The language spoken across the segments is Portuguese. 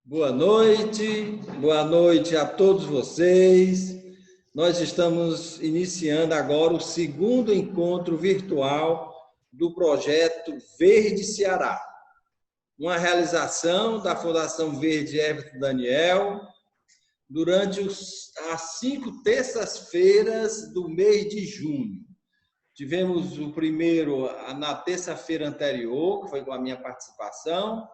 Boa noite a todos vocês. Nós estamos iniciando agora o segundo encontro virtual do projeto Verde Ceará, uma realização da Fundação Verde Herbert Daniel durante as 5 terças-feiras do mês de junho. Tivemos o primeiro na terça-feira anterior, que foi com a minha participação,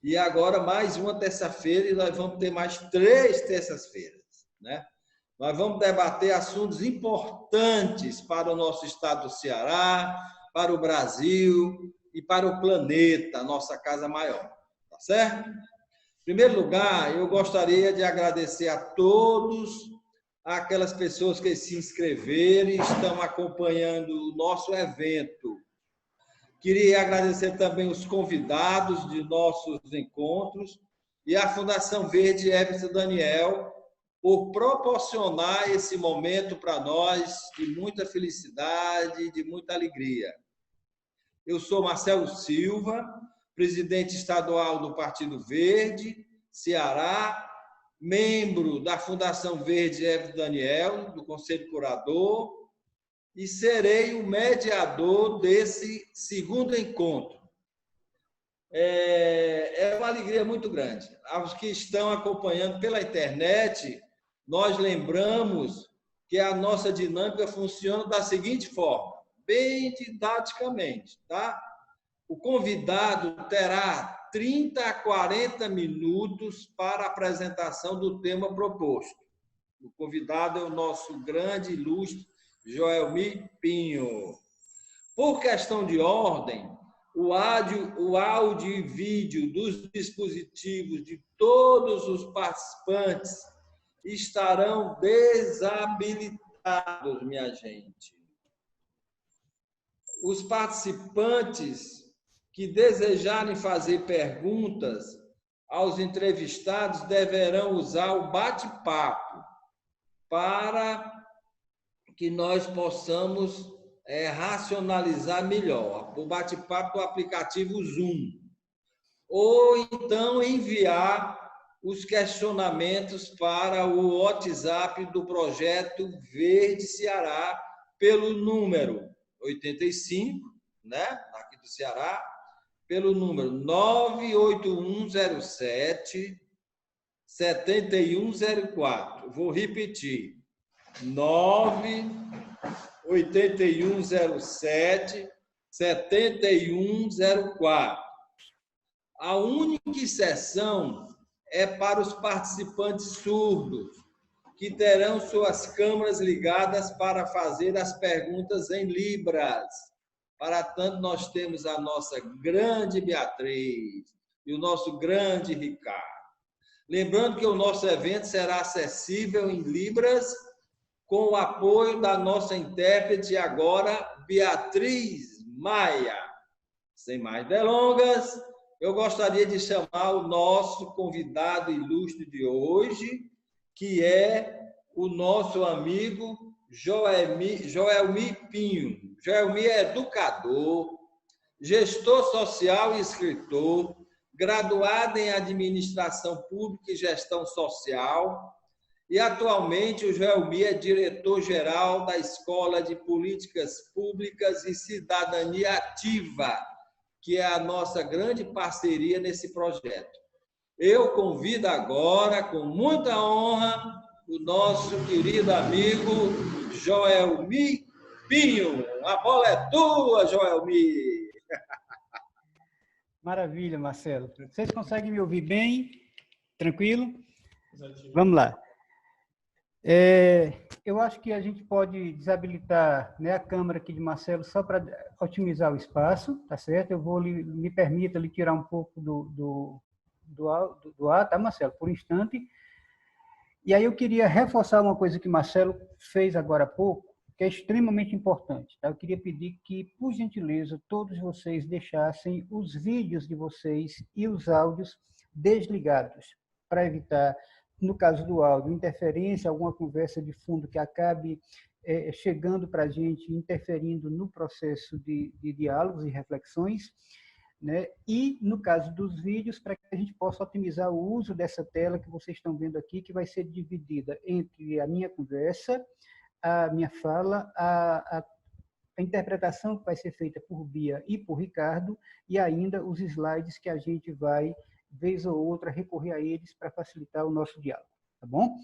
e agora mais uma terça-feira, e nós vamos ter mais 3 terças-feiras, né? Nós vamos debater assuntos importantes para o nosso estado do Ceará, para o Brasil e para o planeta, a nossa casa maior, tá certo? Em primeiro lugar, eu gostaria de agradecer a todos, aquelas pessoas que se inscreveram e estão acompanhando o nosso evento. Queria agradecer também os convidados de nossos encontros e a Fundação Verde Herbert Daniel por proporcionar esse momento para nós de muita felicidade e de muita alegria. Eu sou Marcelo Silva, presidente estadual do Partido Verde, Ceará, membro da Fundação Verde Herbert Daniel, do Conselho Curador, e serei o mediador desse segundo encontro. É uma alegria muito grande. Aos que estão acompanhando pela internet, nós lembramos que a nossa dinâmica funciona da seguinte forma, bem didaticamente, tá? O convidado terá 30 a 40 minutos para a apresentação do tema proposto. O convidado é o nosso grande ilustre Joelmi Pinho. Por questão de ordem, o áudio e vídeo dos dispositivos de todos os participantes estarão desabilitados, minha gente. Os participantes que desejarem fazer perguntas aos entrevistados deverão usar o bate-papo para que nós possamos racionalizar melhor. O bate-papo do aplicativo Zoom. Ou então enviar os questionamentos para o WhatsApp do projeto Verde Ceará pelo número 85, né, aqui do Ceará, pelo número 98107 7104. Vou repetir. 98107 7104. A única exceção é para os participantes surdos, que terão suas câmeras ligadas para fazer as perguntas em Libras. Para tanto, nós temos a nossa grande Beatriz e o nosso grande Ricardo. Lembrando que o nosso evento será acessível em Libras, com o apoio da nossa intérprete agora, Beatriz Maia. Sem mais delongas, eu gostaria de chamar o nosso convidado ilustre de hoje, que é o nosso amigo Joelmi Pinho. Joelmi é educador, gestor social e escritor, graduado em Administração Pública e Gestão Social, e atualmente o Joelmi é diretor-geral da Escola de Políticas Públicas e Cidadania Ativa, que é a nossa grande parceria nesse projeto. Eu convido agora, com muita honra, o nosso querido amigo Joelmi Pinho. A bola é tua, Joelmi! Maravilha, Marcelo. Vocês conseguem me ouvir bem? Tranquilo? Vamos lá. Eu acho que a gente pode desabilitar, né, a câmera aqui de Marcelo só para otimizar o espaço, tá certo? Eu vou me permita lhe tirar um pouco do ar, tá, Marcelo? Por um instante. E aí eu queria reforçar uma coisa que Marcelo fez agora há pouco, que é extremamente importante, tá? Eu queria pedir que, por gentileza, todos vocês deixassem os vídeos de vocês e os áudios desligados, para evitar, no caso do áudio, interferência, alguma conversa de fundo que acabe chegando para a gente, interferindo no processo de diálogos e reflexões. né? E, no caso dos vídeos, para que a gente possa otimizar o uso dessa tela que vocês estão vendo aqui, que vai ser dividida entre a minha conversa, a minha fala, a interpretação que vai ser feita por Bia e por Ricardo, e ainda os slides que a gente vai, vez ou outra, recorrer a eles para facilitar o nosso diálogo, tá bom?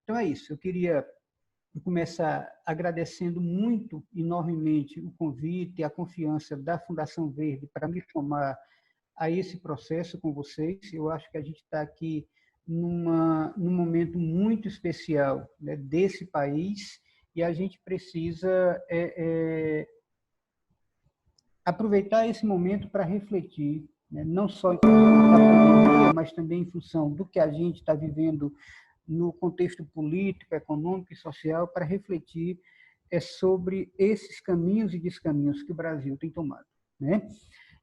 Então é isso, eu queria começar agradecendo muito, enormemente, o convite e a confiança da Fundação Verde para me somar a esse processo com vocês. Eu acho que a gente está aqui num momento muito especial, né, desse país, e a gente precisa aproveitar esse momento para refletir, né, não só em função da pandemia, mas também em função do que a gente está vivendo no contexto político, econômico e social, para refletir sobre esses caminhos e descaminhos que o Brasil tem tomado, né?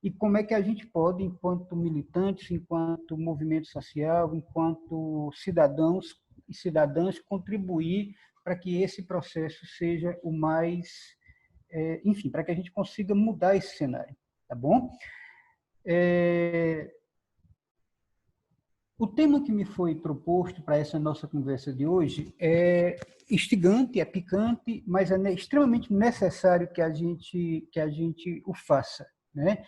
E como é que a gente pode, enquanto militantes, enquanto movimento social, enquanto cidadãos e cidadãs, contribuir para que esse processo seja o mais, enfim, para que a gente consiga mudar esse cenário, tá bom? O tema que me foi proposto para essa nossa conversa de hoje é instigante, é picante, mas é extremamente necessário que a gente o faça, né?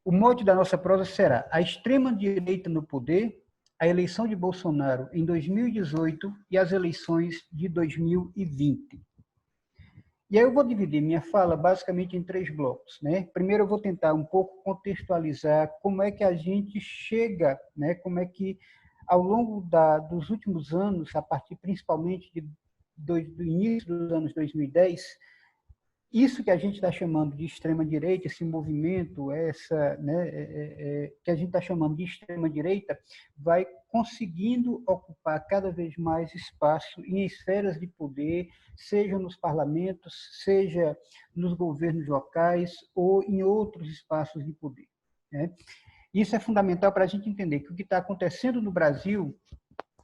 O mote da nossa prosa será a extrema-direita no poder, a eleição de Bolsonaro em 2018 e as eleições de 2020. E aí eu vou dividir minha fala basicamente em 3 blocos, né? Primeiro eu vou tentar um pouco contextualizar como é que a gente chega, né? Como é que ao longo dos últimos anos, a partir principalmente do início dos anos 2010, isso que a gente está chamando de extrema-direita, esse movimento, que a gente está chamando de extrema-direita, vai conseguindo ocupar cada vez mais espaço em esferas de poder, seja nos parlamentos, seja nos governos locais ou em outros espaços de poder, né? Isso é fundamental para a gente entender que o que está acontecendo no Brasil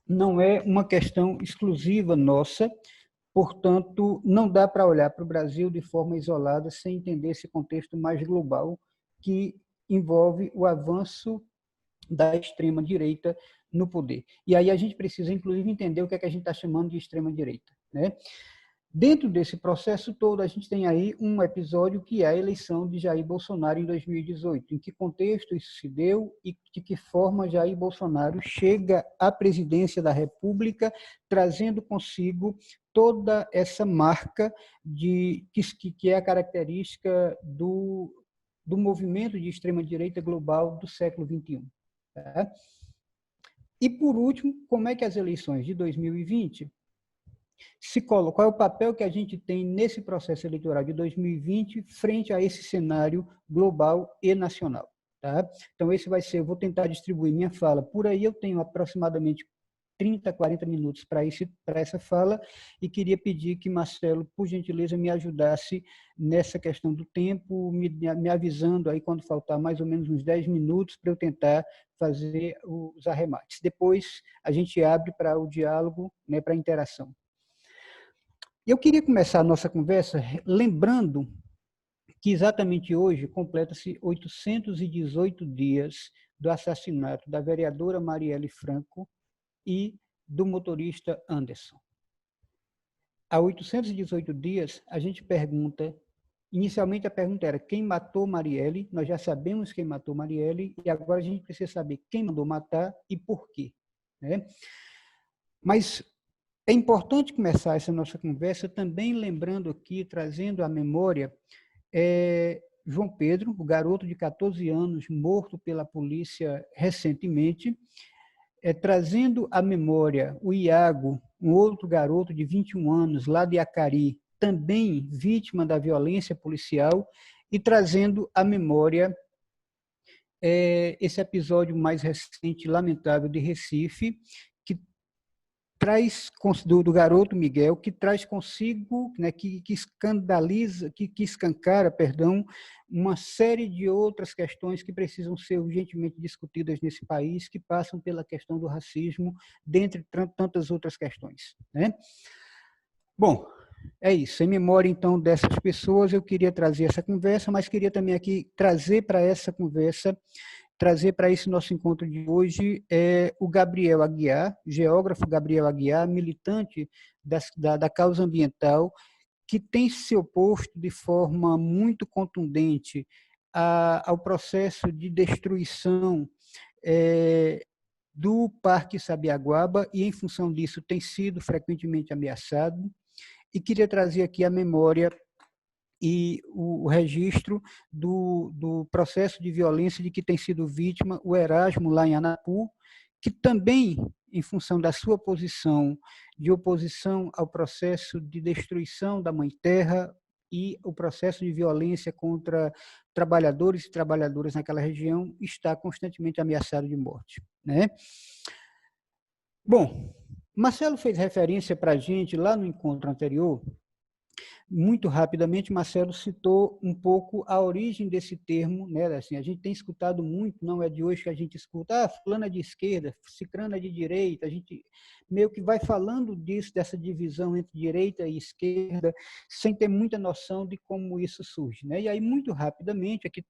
não é uma questão exclusiva nossa. Portanto, não dá para olhar para o Brasil de forma isolada sem entender esse contexto mais global que envolve o avanço da extrema-direita no poder. E aí a gente precisa, inclusive, entender o que é que a gente está chamando de extrema-direita, né? Dentro desse processo todo, a gente tem aí um episódio que é a eleição de Jair Bolsonaro em 2018. Em que contexto isso se deu e de que forma Jair Bolsonaro chega à presidência da República, trazendo consigo toda essa marca que é a característica do movimento de extrema-direita global do século XXI. Tá? E, por último, como é que as eleições de 2020 qual é o papel que a gente tem nesse processo eleitoral de 2020 frente a esse cenário global e nacional, tá? Então, eu vou tentar distribuir minha fala. Por aí eu tenho aproximadamente 30, 40 minutos para essa fala e queria pedir que Marcelo, por gentileza, me ajudasse nessa questão do tempo, me avisando aí quando faltar mais ou menos uns 10 minutos para eu tentar fazer os arremates. Depois a gente abre para o diálogo, né, para a interação. Eu queria começar a nossa conversa lembrando que exatamente hoje completa-se 818 dias do assassinato da vereadora Marielle Franco e do motorista Anderson. Há 818 dias, a gente pergunta, inicialmente a pergunta era quem matou Marielle, nós já sabemos quem matou Marielle, e agora a gente precisa saber quem mandou matar e por quê, né? Mas é importante começar essa nossa conversa também lembrando aqui, trazendo à memória, João Pedro, o garoto de 14 anos, morto pela polícia recentemente, trazendo à memória o Iago, um outro garoto de 21 anos, lá de Acari, também vítima da violência policial, e trazendo à memória esse episódio mais recente, lamentável, de Recife, do garoto Miguel, que traz consigo, né, que escandaliza, que escancara, perdão, uma série de outras questões que precisam ser urgentemente discutidas nesse país, que passam pela questão do racismo, dentre tantas outras questões, né? Bom, É isso, em memória, então, dessas pessoas, eu queria trazer essa conversa, mas queria também aqui trazer para essa conversa, trazer para esse nosso encontro de hoje, o Gabriel Aguiar, geógrafo Gabriel Aguiar, militante da causa ambiental, que tem se oposto de forma muito contundente ao processo de destruição do Parque Sabiaguaba e, em função disso, tem sido frequentemente ameaçado. E queria trazer aqui a memória e o registro do processo de violência de que tem sido vítima o Erasmo, lá em Anapu, que também, em função da sua posição de oposição ao processo de destruição da Mãe Terra e o processo de violência contra trabalhadores e trabalhadoras naquela região, está constantemente ameaçado de morte, né? Bom, Marcelo fez referência para a gente lá no encontro anterior. Muito rapidamente, Marcelo citou um pouco a origem desse termo, né? Assim, a gente tem escutado muito, não é de hoje que a gente escuta, fulano é de esquerda, cicrano é de direita, a gente meio que vai falando disso, dessa divisão entre direita e esquerda, sem ter muita noção de como isso surge, né? E aí, muito rapidamente, aqui,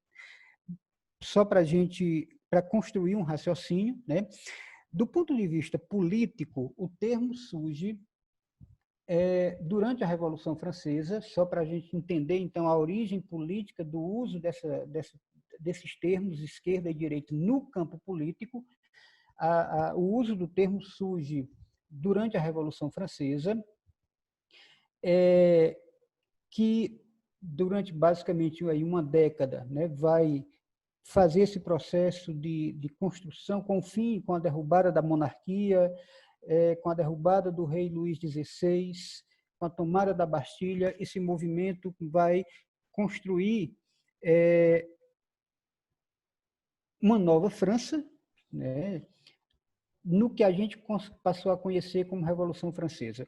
só para construir um raciocínio, né? Do ponto de vista político, o termo surge durante a Revolução Francesa, só para a gente entender, então, a origem política do uso desses termos, esquerda e direita, no campo político. O uso do termo surge durante a Revolução Francesa, que, durante basicamente aí uma década, né, vai fazer esse processo de construção com o fim, com a derrubada da monarquia, com a derrubada do rei Luís XVI, com a tomada da Bastilha. Esse movimento vai construir uma nova França, né, no que a gente passou a conhecer como Revolução Francesa.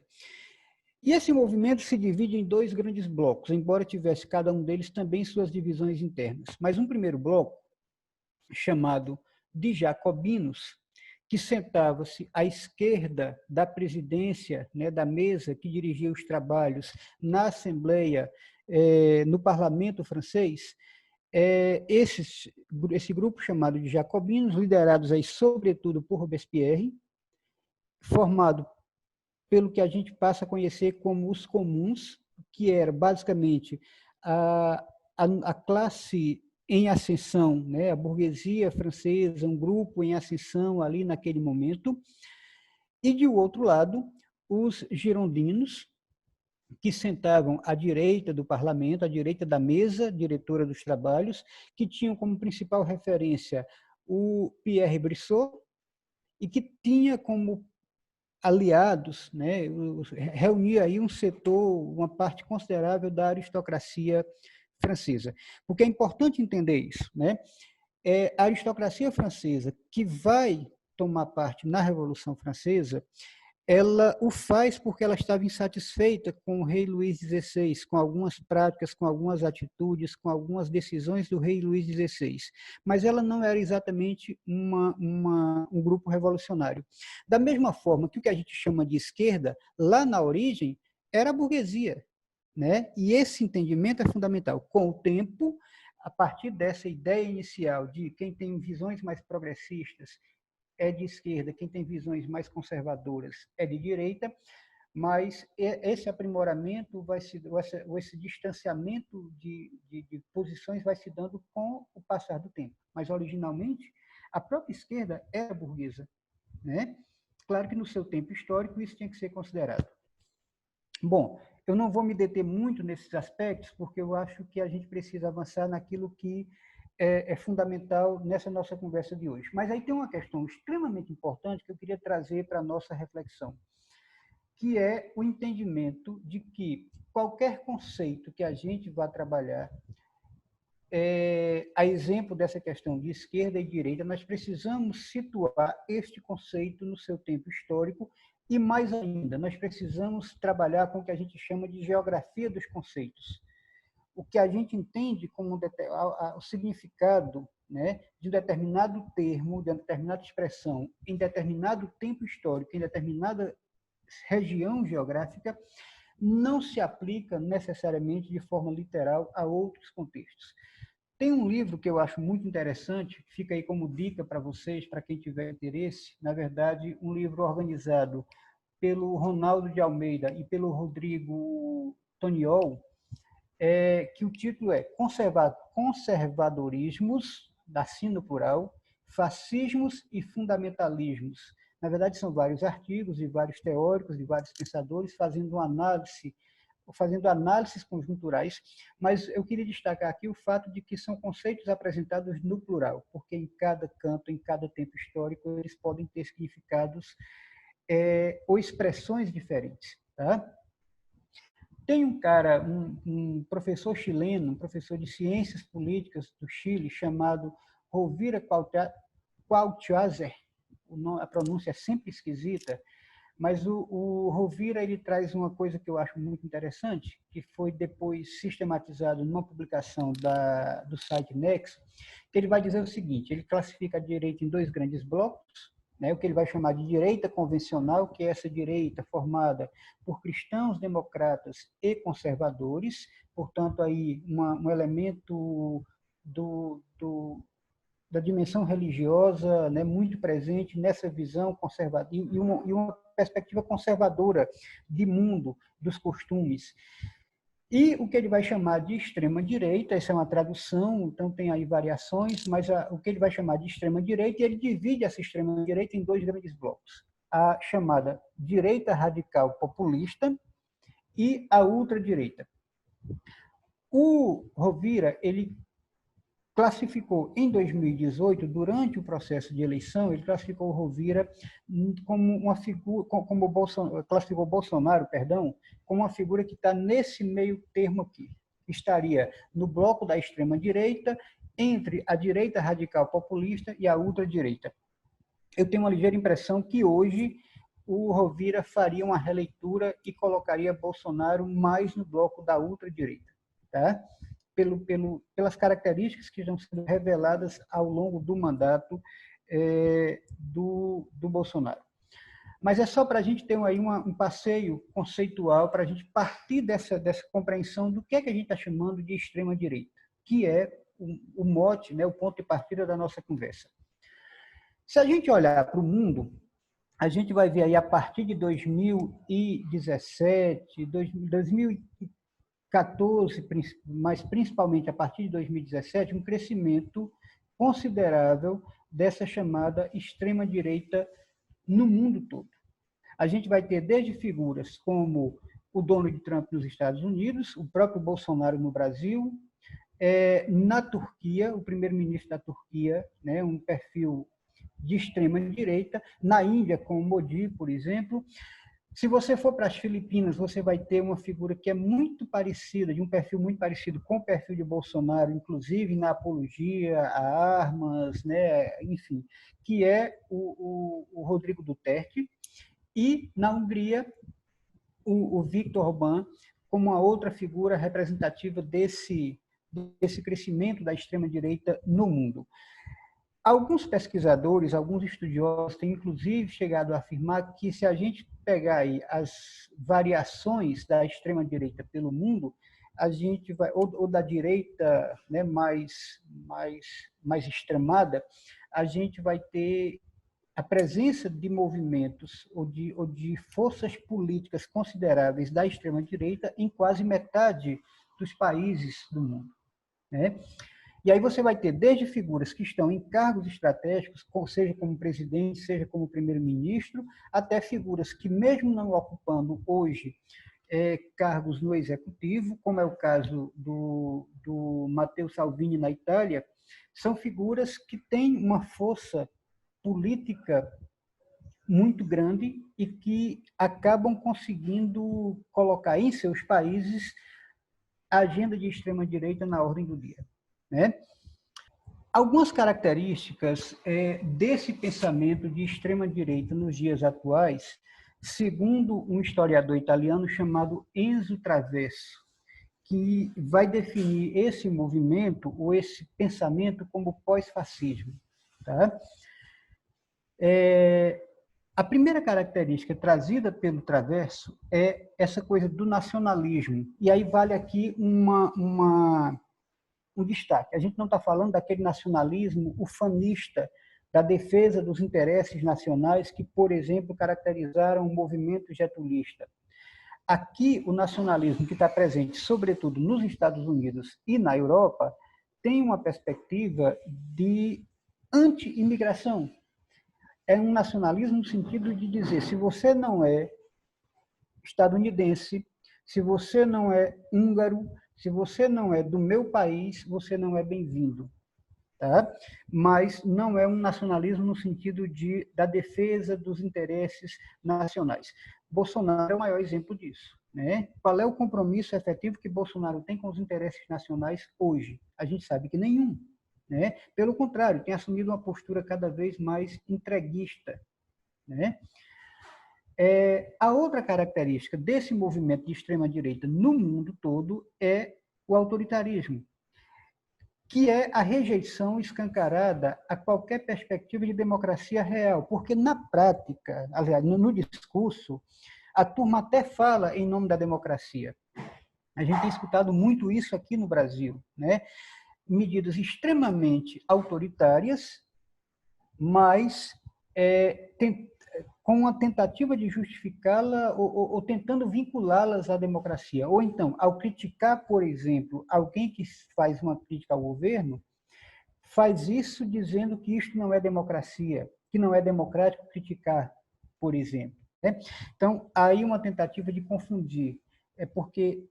E esse movimento se divide em dois grandes blocos, embora tivesse cada um deles também suas divisões internas. Mas um primeiro bloco, chamado de jacobinos, que sentava-se à esquerda da presidência, né, da mesa que dirigia os trabalhos na Assembleia, no parlamento francês. Esse grupo chamado de jacobinos, liderados aí sobretudo por Robespierre, formado pelo que a gente passa a conhecer como os comuns, que era basicamente a classe em ascensão, né, a burguesia francesa, um grupo em ascensão ali naquele momento, e, de outro lado, os girondinos, que sentavam à direita do parlamento, à direita da mesa diretora dos trabalhos, que tinham como principal referência o Pierre Brissot, e que tinha como aliados, né, reunia aí um setor, uma parte considerável da aristocracia francesa. Porque é importante entender isso, né? A aristocracia francesa que vai tomar parte na Revolução Francesa, ela o faz porque ela estava insatisfeita com o rei Luís XVI, com algumas práticas, com algumas atitudes, com algumas decisões do rei Luís XVI. Mas ela não era exatamente um grupo revolucionário. Da mesma forma que o que a gente chama de esquerda, lá na origem, era a burguesia, né? E esse entendimento é fundamental. Com o tempo, a partir dessa ideia inicial de quem tem visões mais progressistas é de esquerda, quem tem visões mais conservadoras é de direita, mas esse aprimoramento esse distanciamento de posições vai se dando com o passar do tempo. Mas, originalmente, a própria esquerda era burguesa, né? Claro que, no seu tempo histórico, isso tinha que ser considerado. Bom, eu não vou me deter muito nesses aspectos, porque eu acho que a gente precisa avançar naquilo que é fundamental nessa nossa conversa de hoje. Mas aí tem uma questão extremamente importante que eu queria trazer para a nossa reflexão, que é o entendimento de que qualquer conceito que a gente vá trabalhar, a exemplo dessa questão de esquerda e direita, nós precisamos situar este conceito no seu tempo histórico e, mais ainda, nós precisamos trabalhar com o que a gente chama de geografia dos conceitos. O que a gente entende como o significado, né, de um determinado termo, de uma determinada expressão, em determinado tempo histórico, em determinada região geográfica, não se aplica necessariamente de forma literal a outros contextos. Tem um livro que eu acho muito interessante, fica aí como dica para vocês, para quem tiver interesse, na verdade, um livro organizado pelo Ronaldo de Almeida e pelo Rodrigo Toniol, que o título é Conservadorismos, assim no plural, fascismos e fundamentalismos. Na verdade, são vários artigos de vários teóricos, de vários pensadores, fazendo análises conjunturais, mas eu queria destacar aqui o fato de que são conceitos apresentados no plural, porque em cada canto, em cada tempo histórico, eles podem ter significados ou expressões diferentes. Tá? Tem um cara, um professor chileno, um professor de ciências políticas do Chile, chamado Rovira Quauhtéser, a pronúncia é sempre esquisita, mas o Rovira ele traz uma coisa que eu acho muito interessante, que foi depois sistematizado numa publicação do site Nexo, que ele vai dizer o seguinte: ele classifica a direita em dois grandes blocos, né, o que ele vai chamar de direita convencional, que é essa direita formada por cristãos, democratas e conservadores, portanto, aí um elemento da dimensão religiosa, né, muito presente nessa visão conservadora e uma perspectiva conservadora de mundo, dos costumes. E o que ele vai chamar de extrema-direita, essa é uma tradução, então tem aí variações, mas o que ele vai chamar de extrema-direita, ele divide essa extrema-direita em dois grandes blocos. A chamada direita radical populista e a ultradireita. O Rovira, ele classificou em 2018, durante o processo de eleição, ele classificou o Rovira como uma figura, classificou Bolsonaro, como uma figura que está nesse meio termo aqui. Estaria no bloco da extrema-direita, entre a direita radical populista e a ultradireita. Eu tenho uma ligeira impressão que hoje o Rovira faria uma releitura e colocaria Bolsonaro mais no bloco da ultradireita, tá? Pelas características que estão sendo reveladas ao longo do mandato do Bolsonaro. Mas é só para a gente ter aí um passeio conceitual, para a gente partir dessa compreensão do que a gente está chamando de extrema-direita, que é o mote, né, o ponto de partida da nossa conversa. Se a gente olhar para o mundo, a gente vai ver aí a partir de 2017, 2014, mas principalmente a partir de 2017, um crescimento considerável dessa chamada extrema-direita no mundo todo. A gente vai ter desde figuras como o Donald Trump nos Estados Unidos, o próprio Bolsonaro no Brasil, na Turquia, o primeiro-ministro da Turquia, né, um perfil de extrema-direita, na Índia, com o Modi, por exemplo. Se você for para as Filipinas, você vai ter uma figura que é muito parecida, de um perfil muito parecido com o perfil de Bolsonaro, inclusive na apologia a armas, né, enfim, que é o Rodrigo Duterte. E na Hungria, o Viktor Orbán, como uma outra figura representativa desse crescimento da extrema-direita no mundo. Alguns pesquisadores, alguns estudiosos têm inclusive chegado a afirmar que se a gente pegar aí as variações da extrema-direita pelo mundo, a gente vai, ou da direita, né, mais extremada, a gente vai ter a presença de movimentos ou de forças políticas consideráveis da extrema-direita em quase metade dos países do mundo, né? E aí você vai ter desde figuras que estão em cargos estratégicos, seja como presidente, seja como primeiro-ministro, até figuras que, mesmo não ocupando hoje cargos no executivo, como é o caso do Matteo Salvini na Itália, são figuras que têm uma força política muito grande e que acabam conseguindo colocar em seus países a agenda de extrema-direita na ordem do dia, né? Algumas características desse pensamento de extrema-direita nos dias atuais, segundo um historiador italiano chamado Enzo Traverso, que vai definir esse movimento ou esse pensamento como pós-fascismo. Tá? A primeira característica trazida pelo Traverso é essa coisa do nacionalismo. E aí vale aqui um destaque. A gente não está falando daquele nacionalismo ufanista, da defesa dos interesses nacionais que, por exemplo, caracterizaram o movimento getulista. Aqui, o nacionalismo que está presente, sobretudo nos Estados Unidos e na Europa, tem uma perspectiva de anti-imigração. É um nacionalismo no sentido de dizer, se você não é estadunidense, se você não é húngaro, se você não é do meu país, você não é bem-vindo. Tá? Mas não é um nacionalismo no sentido da defesa dos interesses nacionais. Bolsonaro é o maior exemplo disso. Né? Qual é o compromisso efetivo que Bolsonaro tem com os interesses nacionais hoje? A gente sabe que nenhum. Né? Pelo contrário, tem assumido uma postura cada vez mais entreguista. Né? A outra característica desse movimento de extrema-direita no mundo todo é o autoritarismo, que é a rejeição escancarada a qualquer perspectiva de democracia real, porque na prática, aliás, no discurso, a turma até fala em nome da democracia. A gente tem escutado muito isso aqui no Brasil, né? Medidas extremamente autoritárias, mas com uma tentativa de justificá-la ou tentando vinculá-las à democracia. Ou então, ao criticar, por exemplo, alguém que faz uma crítica ao governo, faz isso dizendo que isto não é democracia, que não é democrático criticar, por exemplo. Né? Então, há aí uma tentativa de confundir, porque,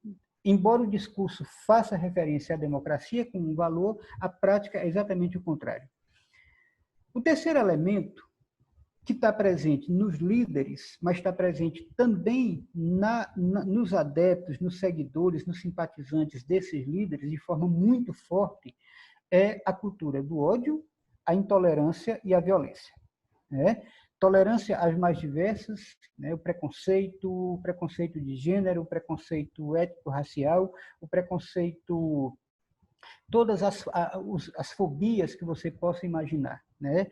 embora o discurso faça referência à democracia como um valor, a prática é exatamente o contrário. O terceiro elemento, que está presente nos líderes, mas está presente também nos adeptos, nos seguidores, nos simpatizantes desses líderes, de forma muito forte, é a cultura do ódio, a intolerância e a violência. Né? Tolerância às mais diversas, né? O preconceito de gênero, o preconceito étnico-racial, o preconceito, todas as fobias que você possa imaginar. Né?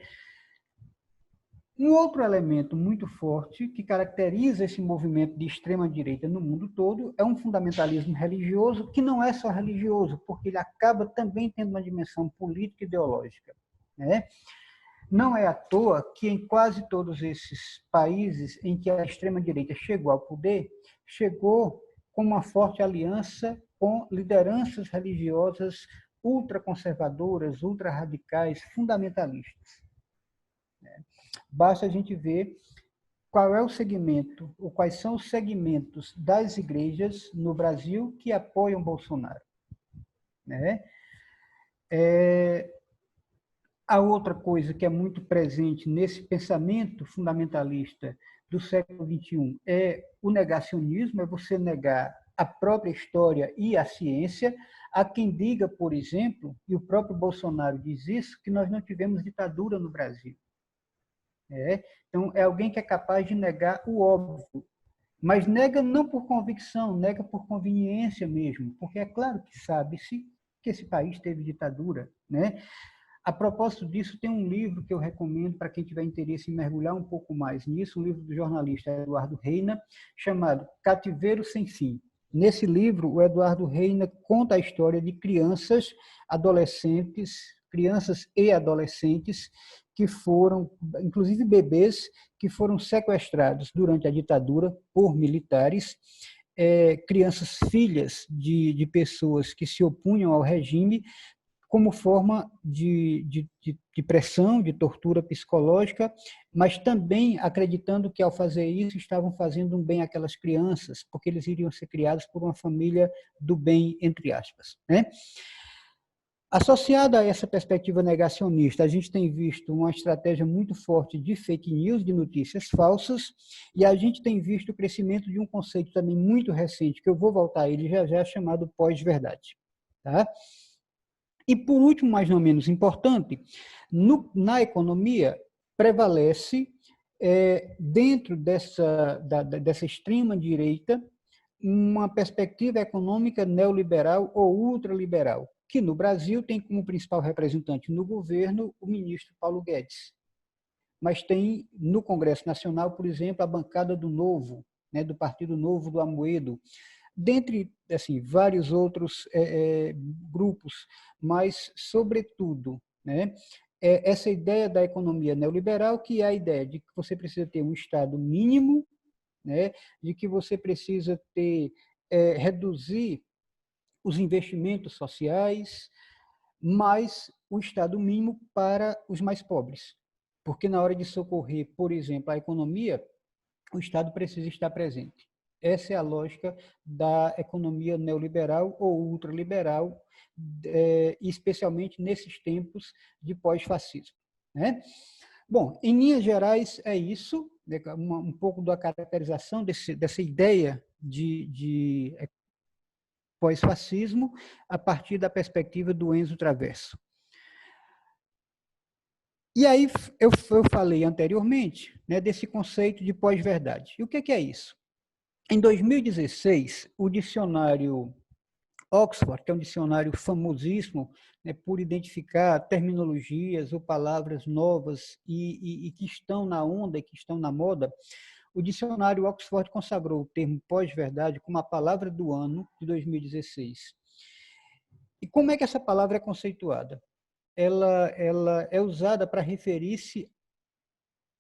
Um outro elemento muito forte que caracteriza esse movimento de extrema-direita no mundo todo é um fundamentalismo religioso, que não é só religioso, porque ele acaba também tendo uma dimensão política e ideológica. Né? Não é à toa que em quase todos esses países em que a extrema-direita chegou ao poder, chegou com uma forte aliança com lideranças religiosas ultraconservadoras, ultrarradicais, fundamentalistas. Basta a gente ver qual é o segmento, ou quais são os segmentos das igrejas no Brasil que apoiam Bolsonaro. Né? A outra coisa que é muito presente nesse pensamento fundamentalista do século XXI é o negacionismo, é você negar a própria história e a ciência. Há quem diga, por exemplo, e o próprio Bolsonaro diz isso, que nós não tivemos ditadura no Brasil. Então, é alguém que é capaz de negar o óbvio, mas nega não por convicção, nega por conveniência mesmo, porque é claro que sabe-se que esse país teve ditadura. Né? A propósito disso, tem um livro que eu recomendo para quem tiver interesse em mergulhar um pouco mais nisso, um livro do jornalista Eduardo Reina, chamado Cativeiro Sem Fim. Nesse livro, o Eduardo Reina conta a história de crianças e adolescentes que foram, inclusive bebês, que foram sequestrados durante a ditadura por militares, crianças filhas de pessoas que se opunham ao regime, como forma de pressão, de tortura psicológica, mas também acreditando que, ao fazer isso, estavam fazendo um bem àquelas crianças, porque eles iriam ser criados por uma família do bem, entre aspas. Né? Associada a essa perspectiva negacionista, a gente tem visto uma estratégia muito forte de fake news, de notícias falsas, e a gente tem visto o crescimento de um conceito também muito recente, que eu vou voltar a ele já, chamado pós-verdade. Tá? E, por último, mas não menos importante, na economia, prevalece, dentro dessa extrema-direita, uma perspectiva econômica neoliberal ou ultraliberal, que no Brasil tem como principal representante no governo o ministro Paulo Guedes. mas tem no Congresso Nacional, por exemplo, a bancada do Novo, né, do Partido Novo do Amoedo, dentre assim, vários outros grupos, mas, sobretudo, né, essa ideia da economia neoliberal, que é a ideia de que você precisa ter um Estado mínimo, né, de que você precisa reduzir os investimentos sociais, mas o Estado mínimo para os mais pobres. Porque na hora de socorrer, por exemplo, a economia, o Estado precisa estar presente. Essa é a lógica da economia neoliberal ou ultraliberal, especialmente nesses tempos de pós-fascismo, né? Bom, em linhas gerais é isso, né, um pouco da caracterização dessa ideia de pós-fascismo a partir da perspectiva do Enzo Traverso. E aí eu falei anteriormente, né, desse conceito de pós-verdade. E o que é isso? Em 2016, o dicionário Oxford, que é um dicionário famosíssimo, né, por identificar terminologias ou palavras novas e que estão na onda e que estão na moda, o dicionário Oxford consagrou o termo pós-verdade como a palavra do ano de 2016. E como é que essa palavra é conceituada? Ela é usada para referir-se,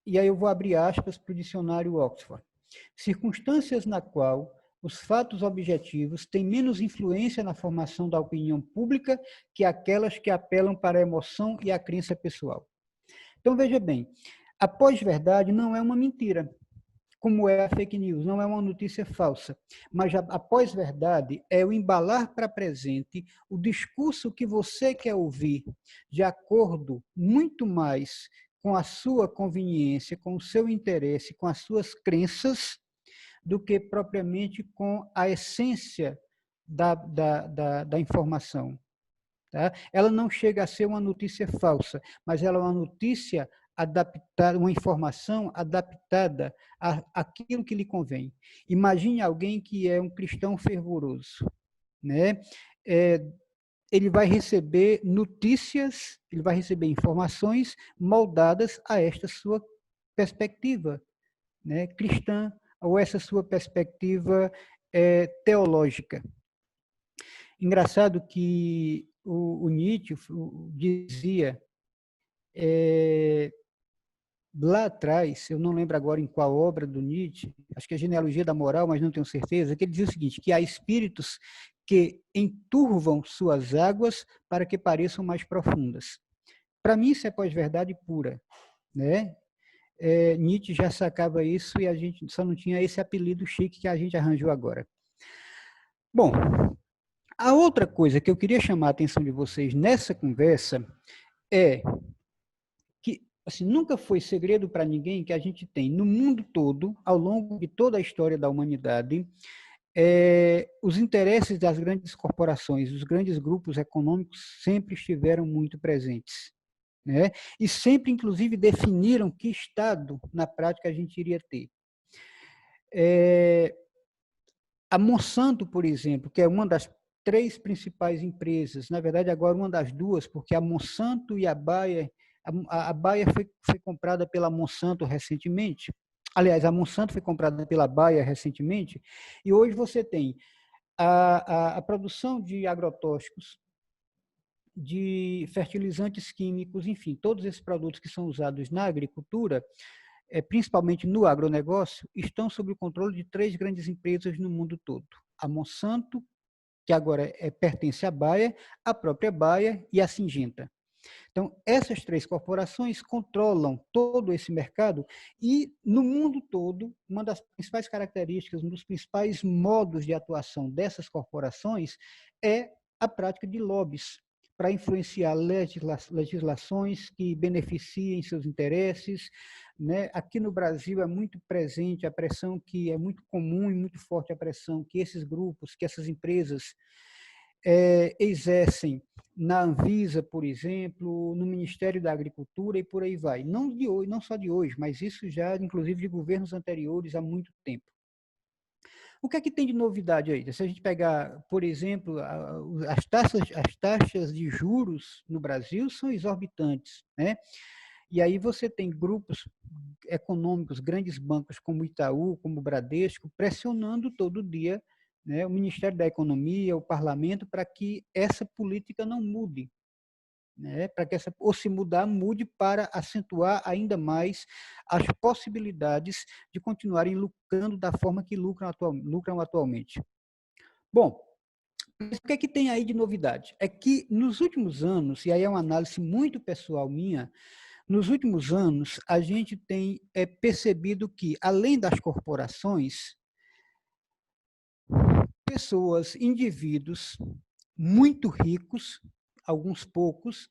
e aí eu vou abrir aspas para o dicionário Oxford, circunstâncias na qual os fatos objetivos têm menos influência na formação da opinião pública que aquelas que apelam para a emoção e a crença pessoal. Então, veja bem, a pós-verdade não é uma mentira, como é a fake news, não é uma notícia falsa, mas a pós-verdade é o embalar para presente o discurso que você quer ouvir, de acordo muito mais com a sua conveniência, com o seu interesse, com as suas crenças, do que propriamente com a essência da informação. Tá? Ela não chega a ser uma notícia falsa, mas ela é uma notícia adaptada, uma informação adaptada àquilo que lhe convém. Imagine alguém que é um cristão fervoroso, né? Ele vai receber notícias, ele vai receber informações moldadas a esta sua perspectiva, né, cristã, ou essa sua perspectiva teológica. Engraçado que o Nietzsche dizia, lá atrás, eu não lembro agora em qual obra do Nietzsche, acho que é a Genealogia da Moral, mas não tenho certeza, que ele dizia o seguinte, que há espíritos que enturvam suas águas para que pareçam mais profundas. Para mim, isso é pós-verdade pura, né? Nietzsche já sacava isso e a gente só não tinha esse apelido chique que a gente arranjou agora. Bom, a outra coisa que eu queria chamar a atenção de vocês nessa conversa é que assim, nunca foi segredo para ninguém que a gente tem no mundo todo, ao longo de toda a história da humanidade, os interesses das grandes corporações, os grandes grupos econômicos sempre estiveram muito presentes, né? E sempre, inclusive, definiram que Estado, na prática, a gente iria ter. A Monsanto, por exemplo, que é uma das 3 principais empresas, na verdade, agora uma das 2, porque a Monsanto e a Bayer, a Bayer foi comprada pela Monsanto recentemente, aliás, a Monsanto foi comprada pela Bayer recentemente, e hoje você tem a produção de agrotóxicos, de fertilizantes químicos, enfim, todos esses produtos que são usados na agricultura, principalmente no agronegócio, estão sob o controle de 3 grandes empresas no mundo todo. A Monsanto, que agora pertence à Bayer, a própria Bayer e a Syngenta. Então, essas 3 corporações controlam todo esse mercado e, no mundo todo, uma das principais características, um dos principais modos de atuação dessas corporações é a prática de lobbies, para influenciar legislações que beneficiem seus interesses, né? Aqui no Brasil é muito presente a pressão que é muito comum e muito forte a pressão que esses grupos, que essas empresas exercem na Anvisa, por exemplo, no Ministério da Agricultura e por aí vai. Não de hoje, não só de hoje, mas isso já, inclusive, de governos anteriores há muito tempo. O que é que tem de novidade aí? Se a gente pegar, por exemplo, as taxas de juros no Brasil são exorbitantes, né? E aí você tem grupos econômicos, grandes bancos como o Itaú, como o Bradesco, pressionando todo dia, né, o Ministério da Economia, o Parlamento, para que essa política não mude, né, para que essa, ou se mudar, mude para acentuar ainda mais as possibilidades de continuarem lucrando da forma que lucram atualmente. Bom, mas o que é que tem aí de novidade? É que nos últimos anos, e aí é uma análise muito pessoal minha, nos últimos anos a gente tem percebido que, além das corporações, pessoas, indivíduos muito ricos, alguns poucos,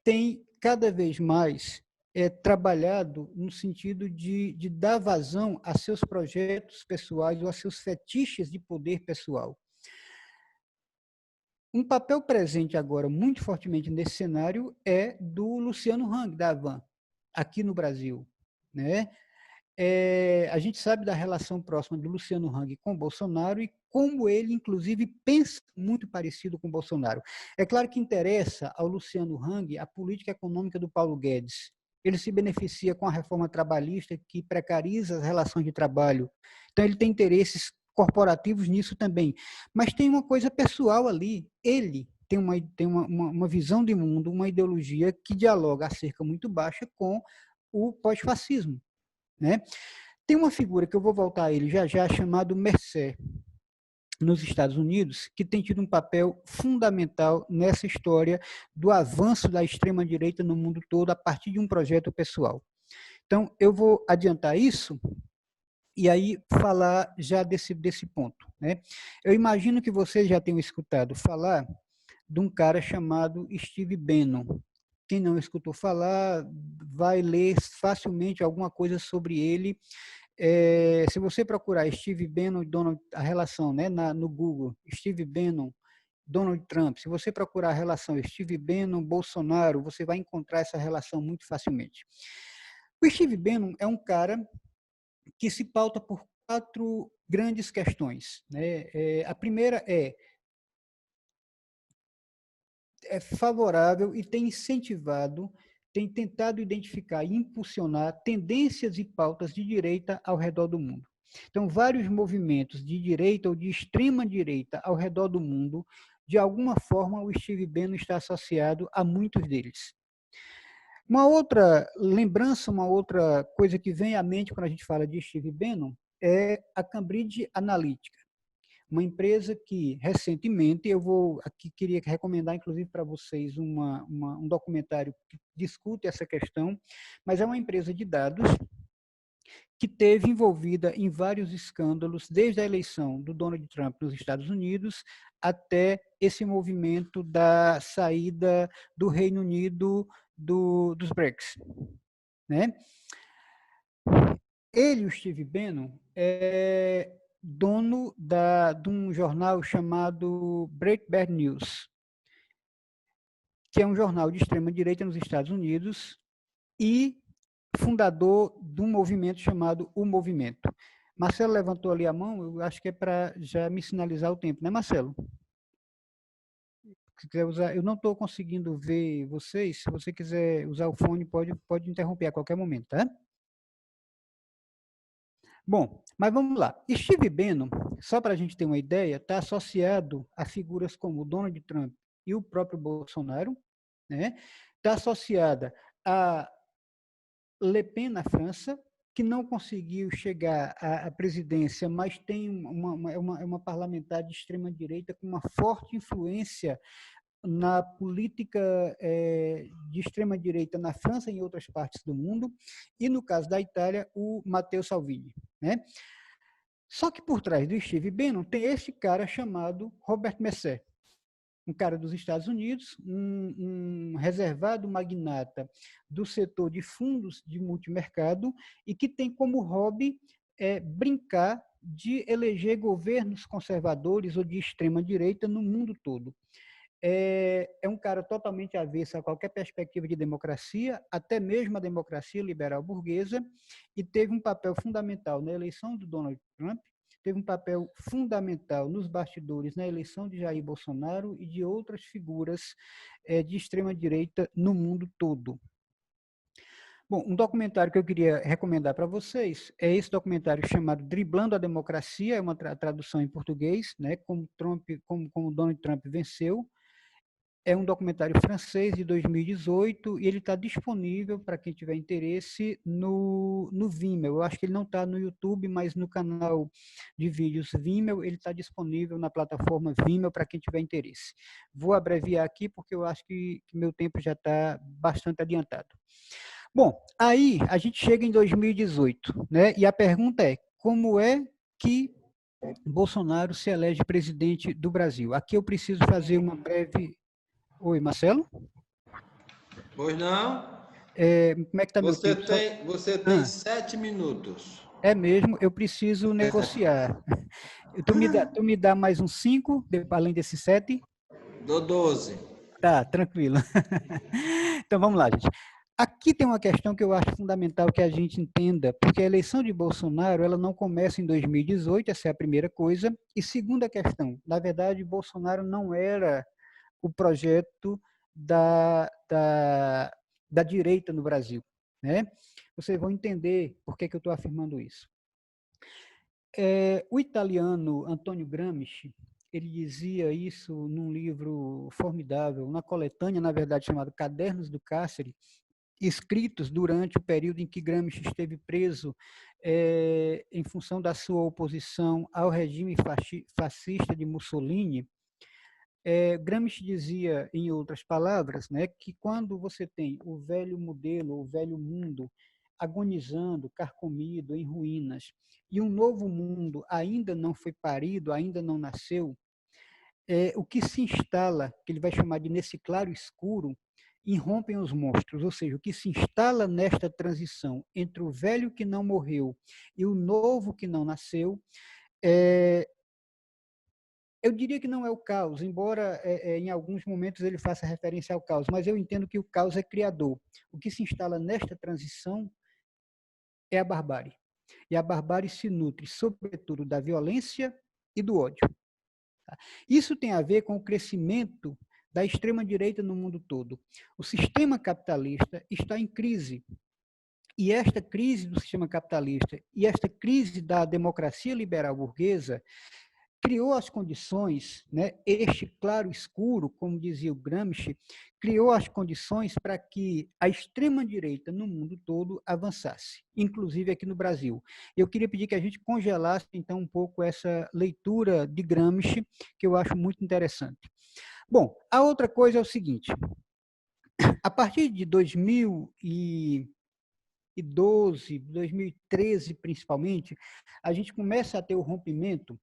têm cada vez mais trabalhado no sentido de dar vazão a seus projetos pessoais ou a seus fetiches de poder pessoal. Um papel presente agora, muito fortemente nesse cenário, é do Luciano Hang, da Avan, aqui no Brasil, né? A gente sabe da relação próxima do Luciano Hang com o Bolsonaro e como ele, inclusive, pensa muito parecido com o Bolsonaro. É claro que interessa ao Luciano Hang a política econômica do Paulo Guedes. Ele se beneficia com a reforma trabalhista que precariza as relações de trabalho. Então, ele tem interesses corporativos nisso também. Mas tem uma coisa pessoal ali. Ele tem uma visão de mundo, uma ideologia que dialoga a cerca muito baixa com o pós-fascismo, né? Tem uma figura que eu vou voltar a ele já já, chamado Mercer, nos Estados Unidos, que tem tido um papel fundamental nessa história do avanço da extrema-direita no mundo todo a partir de um projeto pessoal. Então, eu vou adiantar isso e aí falar já desse ponto, né? Eu imagino que vocês já tenham escutado falar de um cara chamado Steve Bannon. Quem não escutou falar, vai ler facilmente alguma coisa sobre ele. Se você procurar Steve Bannon e Donald, a relação, né, no Google, Steve Bannon, Donald Trump, se você procurar a relação Steve Bannon, Bolsonaro, você vai encontrar essa relação muito facilmente. O Steve Bannon é um cara que se pauta por 4 grandes questões, né? A primeira é favorável e tem incentivado, tem tentado identificar e impulsionar tendências e pautas de direita ao redor do mundo. Então, vários movimentos de direita ou de extrema direita ao redor do mundo, de alguma forma, o Steve Bannon está associado a muitos deles. Uma outra lembrança, uma outra coisa que vem à mente quando a gente fala de Steve Bannon é a Cambridge Analytica, uma empresa que, recentemente, eu vou aqui queria recomendar, inclusive, para vocês um documentário que discute essa questão, mas é uma empresa de dados que teve envolvida em vários escândalos, desde a eleição do Donald Trump nos Estados Unidos até esse movimento da saída do Reino Unido dos BRICS, né? Ele, o Steve Bannon, é dono de um jornal chamado Breitbart News, que é um jornal de extrema-direita nos Estados Unidos e fundador de um movimento chamado O Movimento. Marcelo levantou ali a mão, eu acho que é para já me sinalizar o tempo, né, Marcelo? Se quiser usar, eu não estou conseguindo ver vocês, se você quiser usar o fone, pode interromper a qualquer momento, tá? Bom, mas vamos lá. Steve Bannon, só para a gente ter uma ideia, está associado a figuras como Donald Trump e o próprio Bolsonaro, né? Está associada a Le Pen na França, que não conseguiu chegar à presidência, mas tem uma parlamentar de extrema-direita com uma forte influência na política de extrema-direita na França e em outras partes do mundo, e no caso da Itália, o Matteo Salvini, né? Só que por trás do Steve Bannon tem esse cara chamado Robert Mercer, um cara dos Estados Unidos, um reservado magnata do setor de fundos de multimercado e que tem como hobby brincar de eleger governos conservadores ou de extrema direita no mundo todo. É um cara totalmente avesso a qualquer perspectiva de democracia, até mesmo a democracia liberal burguesa, e teve um papel fundamental na eleição do Donald Trump, teve um papel fundamental nos bastidores na eleição de Jair Bolsonaro e de outras figuras de extrema-direita no mundo todo. Bom, um documentário que eu queria recomendar para vocês é esse documentário chamado Driblando a Democracia, é uma tradução em português, né? Como Donald Trump venceu. É um documentário francês de 2018 e ele está disponível para quem tiver interesse no Vimeo. Eu acho que ele não está no YouTube, mas no canal de vídeos Vimeo, ele está disponível na plataforma Vimeo para quem tiver interesse. Vou abreviar aqui porque eu acho que meu tempo já está bastante adiantado. Bom, aí a gente chega em 2018, né? E a pergunta é, como é que Bolsonaro se elege presidente do Brasil? Aqui eu preciso fazer uma breve... Oi, Marcelo? Pois não? Como é que está meu tempo? Você tem Ah, 7 minutos. é mesmo, eu preciso negociar. Tu me dá mais uns 5, além desses 7? Dou 12. Tá, tranquilo. Então vamos lá, gente. Aqui tem uma questão que eu acho fundamental que a gente entenda, porque a eleição de Bolsonaro ela não começa em 2018, essa é a primeira coisa. E segunda questão, na verdade, Bolsonaro não era o projeto da direita no Brasil, né? Vocês vão entender por que eu estou afirmando isso. O italiano Antonio Gramsci, ele dizia isso num livro formidável, na coletânea, na verdade, chamado Cadernos do Cárcere, escritos durante o período em que Gramsci esteve preso em função da sua oposição ao regime fascista de Mussolini. Gramsci dizia, em outras palavras, né, que quando você tem o velho modelo, o velho mundo agonizando, carcomido, em ruínas, e um novo mundo ainda não foi parido, ainda não nasceu, o que se instala, que ele vai chamar de nesse claro escuro, irrompem os monstros, ou seja, o que se instala nesta transição entre o velho que não morreu e o novo que não nasceu, eu diria que não é o caos, embora em alguns momentos ele faça referência ao caos, mas eu entendo que o caos é criador. O que se instala nesta transição é a barbárie. E a barbárie se nutre, sobretudo, da violência e do ódio. Isso tem a ver com o crescimento da extrema-direita no mundo todo. O sistema capitalista está em crise. E esta crise do sistema capitalista e esta crise da democracia liberal burguesa criou as condições, né, este claro escuro, como dizia o Gramsci, criou as condições para que a extrema-direita no mundo todo avançasse, inclusive aqui no Brasil. Eu queria pedir que a gente congelasse, então, um pouco essa leitura de Gramsci, que eu acho muito interessante. Bom, a outra coisa é o seguinte, a partir de 2012, 2013 principalmente, a gente começa a ter o rompimento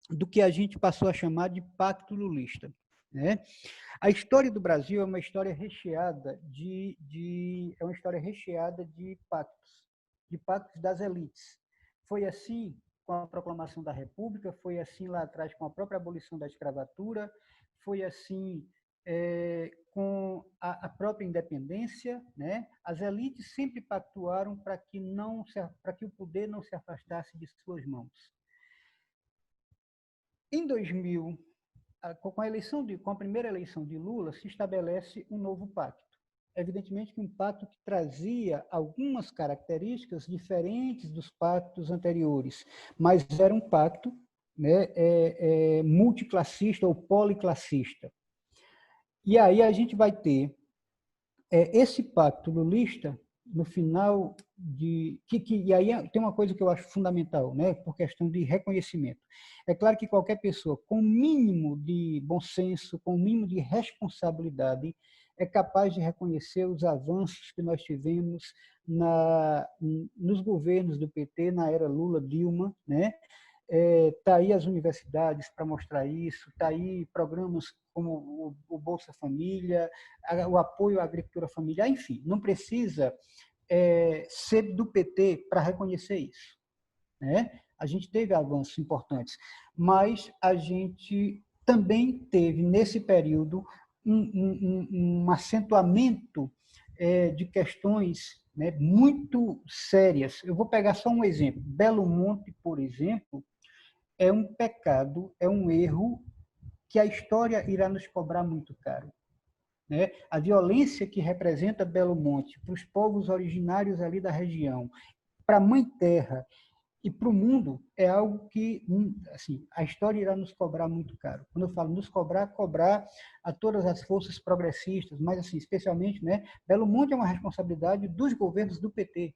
do que a gente passou a chamar de pacto lulista, né? A história do Brasil é uma história recheada é uma história recheada de pactos das elites. Foi assim com a proclamação da República, foi assim lá atrás com a própria abolição da escravatura, foi assim com a própria independência, né? As elites sempre pactuaram para que o poder não se afastasse de suas mãos. Em 2000, com a primeira eleição de Lula, se estabelece um novo pacto. Evidentemente que um pacto que trazia algumas características diferentes dos pactos anteriores, mas era um pacto, né, multiclassista ou policlassista. E aí a gente vai ter esse pacto lulista no final e aí tem uma coisa que eu acho fundamental, né, por questão de reconhecimento. É claro que qualquer pessoa com o mínimo de bom senso, com o mínimo de responsabilidade, é capaz de reconhecer os avanços que nós tivemos nos governos do PT, na era Lula, Dilma, né? Tá aí as universidades para mostrar isso, tá aí programas como o Bolsa Família, o apoio à agricultura familiar, enfim, não precisa ser do PT para reconhecer isso, né? A gente teve avanços importantes, mas a gente também teve, nesse período, um acentuamento de questões, né, muito sérias. Eu vou pegar só um exemplo. Belo Monte, por exemplo, é um pecado, é um erro que a história irá nos cobrar muito caro. né? A violência que representa Belo Monte para os povos originários ali da região, para a Mãe Terra e para o mundo, é algo que, assim, a história irá nos cobrar muito caro. Quando eu falo nos cobrar, cobrar a todas as forças progressistas, mas, assim, especialmente, né, Belo Monte é uma responsabilidade dos governos do PT,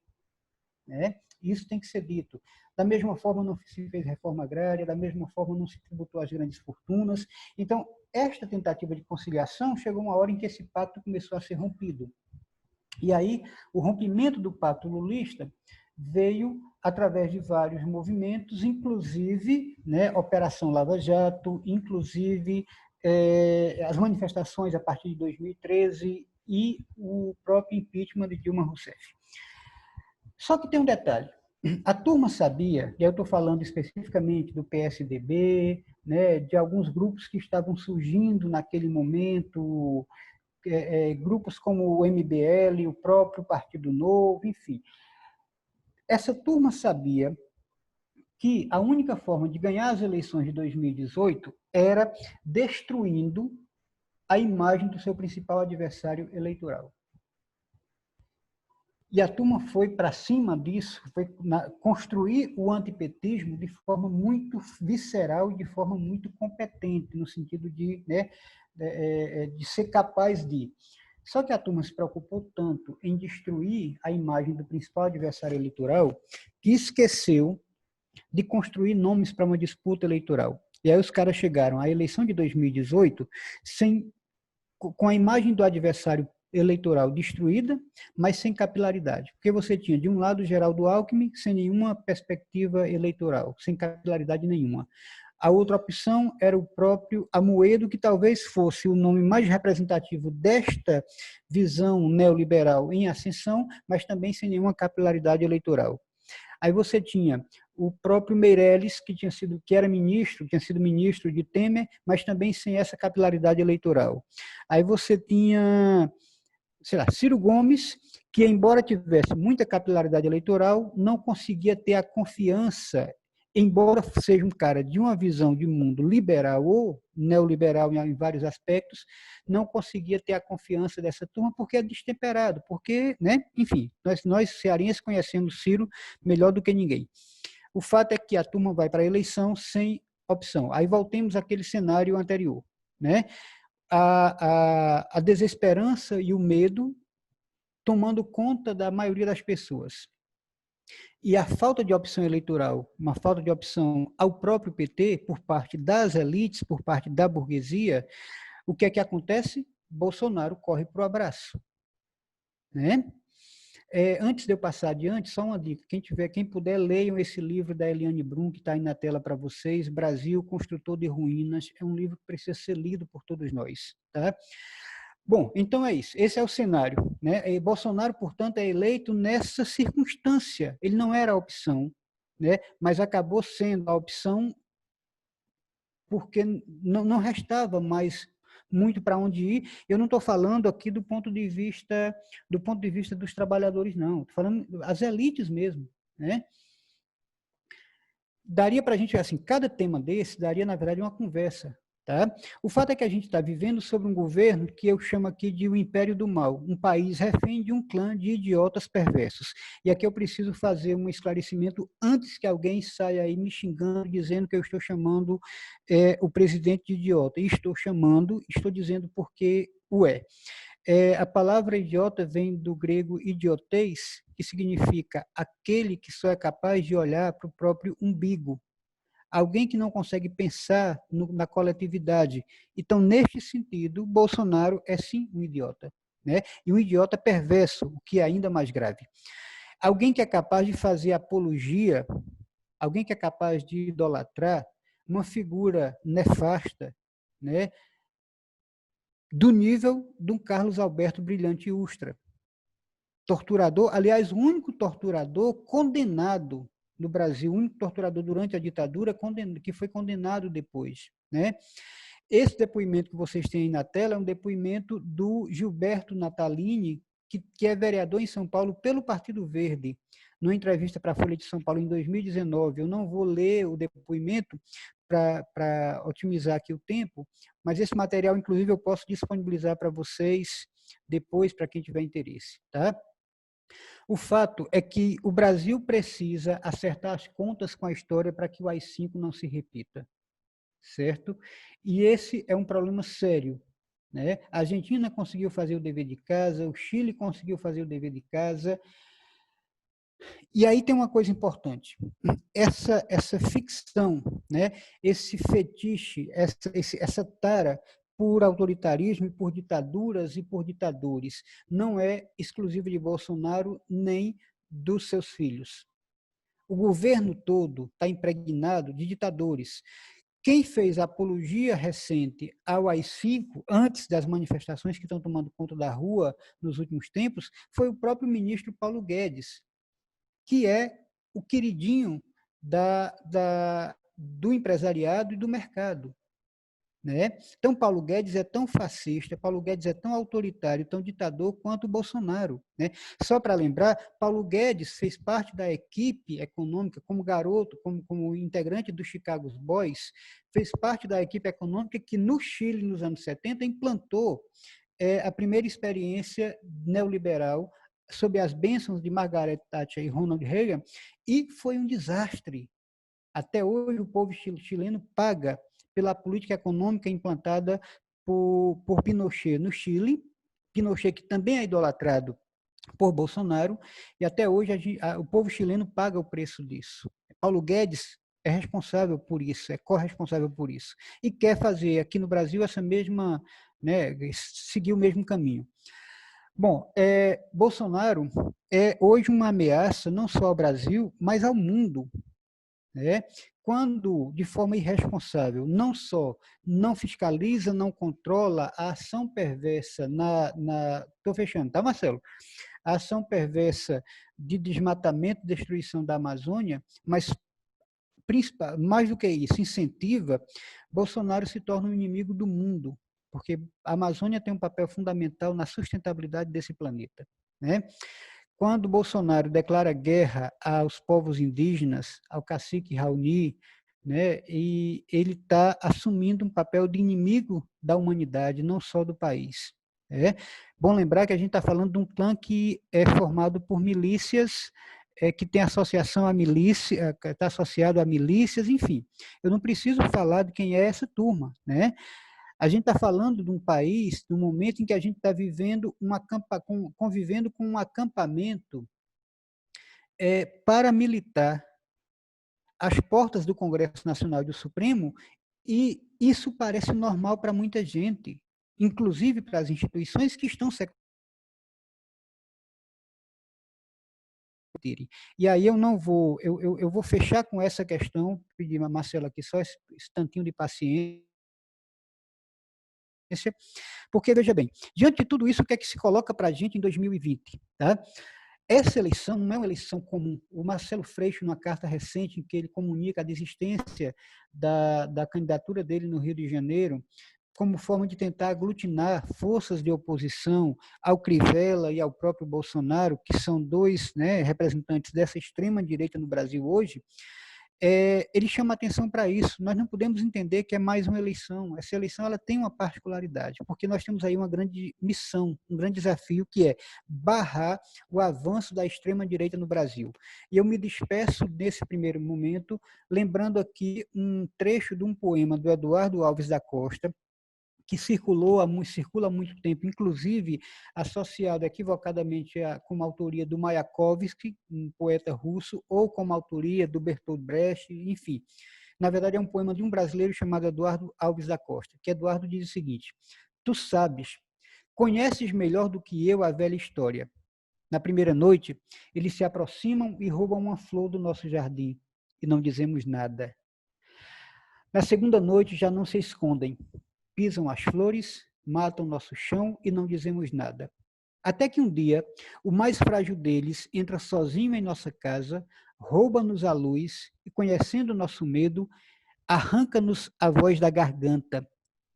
né? Isso tem que ser dito. Da mesma forma, não se fez reforma agrária, da mesma forma, não se tributou as grandes fortunas. Então, esta tentativa de conciliação chegou uma hora em que esse pacto começou a ser rompido. E aí, o rompimento do pacto lulista veio através de vários movimentos, inclusive, né, Operação Lava Jato, inclusive as manifestações a partir de 2013 e o próprio impeachment de Dilma Rousseff. Só que tem um detalhe. A turma sabia, e eu estou falando especificamente do PSDB, né, de alguns grupos que estavam surgindo naquele momento, grupos como o MBL, o próprio Partido Novo, enfim. Essa turma sabia que a única forma de ganhar as eleições de 2018 era destruindo a imagem do seu principal adversário eleitoral. E a turma foi para cima disso, foi construir o antipetismo de forma muito visceral e de forma muito competente, no sentido de, né, de ser capaz de. Só que a turma se preocupou tanto em destruir a imagem do principal adversário eleitoral que esqueceu de construir nomes para uma disputa eleitoral. E aí os caras chegaram à eleição de 2018 com a imagem do adversário eleitoral destruída, mas sem capilaridade. Porque você tinha, de um lado, Geraldo Alckmin, sem nenhuma perspectiva eleitoral, sem capilaridade nenhuma. A outra opção era o próprio Amoedo, que talvez fosse o nome mais representativo desta visão neoliberal em ascensão, mas também sem nenhuma capilaridade eleitoral. Aí você tinha o próprio Meirelles, que era ministro, tinha sido ministro de Temer, mas também sem essa capilaridade eleitoral. Aí você tinha, sei lá, Ciro Gomes, que embora tivesse muita capilaridade eleitoral, não conseguia ter a confiança, embora seja um cara de uma visão de mundo liberal ou neoliberal em vários aspectos, não conseguia ter a confiança dessa turma porque é destemperado, porque, né, enfim, nós cearenses conhecemos Ciro melhor do que ninguém. O fato é que a turma vai para a eleição sem opção. Aí voltemos àquele cenário anterior, né? A desesperança e o medo tomando conta da maioria das pessoas. E a falta de opção eleitoral, uma falta de opção ao próprio PT por parte das elites, por parte da burguesia, o que é que acontece? Bolsonaro corre para o abraço, né? Antes de eu passar adiante, só uma dica. Quem puder, leiam esse livro da Eliane Brum, que está aí na tela para vocês, Brasil, Construtor de Ruínas. É um livro que precisa ser lido por todos nós. Tá? Bom, então é isso. Esse é o cenário, né? E Bolsonaro, portanto, é eleito nessa circunstância. Ele não era a opção, né? Mas acabou sendo a opção porque não restava mais muito para onde ir. Eu não estou falando aqui do ponto de vista dos trabalhadores, não. Estou falando as elites mesmo, né? Daria para a gente, assim, cada tema desse daria, na verdade, uma conversa, tá? O fato é que a gente está vivendo sobre um governo que eu chamo aqui de o império do mal, um país refém de um clã de idiotas perversos. E aqui eu preciso fazer um esclarecimento antes que alguém saia aí me xingando, dizendo que eu estou chamando o presidente de idiota. E estou dizendo porque o é. A palavra idiota vem do grego idiotês, que significa aquele que só é capaz de olhar para o próprio umbigo. Alguém que não consegue pensar na coletividade. Então, neste sentido, Bolsonaro é sim um idiota, né? E um idiota perverso, o que é ainda mais grave. Alguém que é capaz de fazer apologia, alguém que é capaz de idolatrar uma figura nefasta, né? Do nível de um Carlos Alberto Brilhante Ustra. Torturador, aliás, o único torturador condenado no Brasil, o único torturador durante a ditadura que foi condenado depois, né? Esse depoimento que vocês têm aí na tela é um depoimento do Gilberto Natalini, que é vereador em São Paulo pelo Partido Verde, numa entrevista para a Folha de São Paulo em 2019. Eu não vou ler o depoimento, para otimizar aqui o tempo, mas esse material, inclusive, eu posso disponibilizar para vocês depois, para quem tiver interesse, tá? O fato é que o Brasil precisa acertar as contas com a história para que o AI-5 não se repita, certo? E esse é um problema sério, né? A Argentina conseguiu fazer o dever de casa, o Chile conseguiu fazer o dever de casa. E aí tem uma coisa importante, essa ficção, né? Esse fetiche, essa tara por autoritarismo e por ditaduras e por ditadores, não é exclusiva de Bolsonaro nem dos seus filhos. O governo todo está impregnado de ditadores. Quem fez a apologia recente ao AI-5, antes das manifestações que estão tomando conta da rua nos últimos tempos, foi o próprio ministro Paulo Guedes, que é o queridinho do empresariado e do mercado, né? Então, Paulo Guedes é tão fascista, Paulo Guedes é tão autoritário, tão ditador quanto o Bolsonaro, né? Só para lembrar, Paulo Guedes fez parte da equipe econômica como garoto, como integrante do Chicago Boys, fez parte da equipe econômica que no Chile, nos anos 70, implantou a primeira experiência neoliberal sob as bênçãos de Margaret Thatcher e Ronald Reagan, e foi um desastre. Até hoje, o povo chileno paga pela política econômica implantada por Pinochet no Chile, Pinochet que também é idolatrado por Bolsonaro, e até hoje o povo chileno paga o preço disso. Paulo Guedes é responsável por isso, é corresponsável por isso, e quer fazer aqui no Brasil essa mesma, né, seguir o mesmo caminho. Bom, Bolsonaro é hoje uma ameaça não só ao Brasil, mas ao mundo, né? Quando, de forma irresponsável, não só não fiscaliza, não controla a ação perversa Estou fechando, tá, Marcelo? A ação perversa de desmatamento e destruição da Amazônia, mas mais do que isso, incentiva, Bolsonaro se torna um inimigo do mundo, porque a Amazônia tem um papel fundamental na sustentabilidade desse planeta, né? Quando Bolsonaro declara guerra aos povos indígenas, ao cacique Raoni, né, e ele está assumindo um papel de inimigo da humanidade, não só do país. É bom lembrar que a gente está falando de um clã que é formado por milícias, que tem associação a milícia, está associado a milícias, enfim. Eu não preciso falar de quem é essa turma, né? A gente está falando de um país, de um momento em que a gente está convivendo com um acampamento paramilitar às portas do Congresso Nacional e do Supremo, e isso parece normal para muita gente, inclusive para as instituições que estão se. E aí eu não vou, eu vou fechar com essa questão, pedir a Marcela aqui só esse tantinho de paciência, porque, veja bem, diante de tudo isso, o que é que se coloca para a gente em 2020? Tá? Essa eleição não é uma eleição comum. O Marcelo Freixo, numa carta recente, em que ele comunica a desistência da candidatura dele no Rio de Janeiro, como forma de tentar aglutinar forças de oposição ao Crivella e ao próprio Bolsonaro, que são dois, né, representantes dessa extrema-direita no Brasil hoje, ele chama atenção para isso. Nós não podemos entender que é mais uma eleição. Essa eleição ela tem uma particularidade, porque nós temos aí uma grande missão, um grande desafio, que é barrar o avanço da extrema-direita no Brasil. E eu me despeço nesse primeiro momento, lembrando aqui um trecho de um poema do Eduardo Alves da Costa, que circula há muito tempo, inclusive associado equivocadamente com uma autoria do Mayakovsky, um poeta russo, ou com uma autoria do Bertolt Brecht, enfim. Na verdade, é um poema de um brasileiro chamado Eduardo Alves da Costa, que Eduardo diz o seguinte: tu sabes, conheces melhor do que eu a velha história. Na primeira noite, eles se aproximam e roubam uma flor do nosso jardim, e não dizemos nada. Na segunda noite, já não se escondem, pisam as flores, matam nosso chão e não dizemos nada. Até que um dia, o mais frágil deles entra sozinho em nossa casa, rouba-nos a luz e, conhecendo nosso medo, arranca-nos a voz da garganta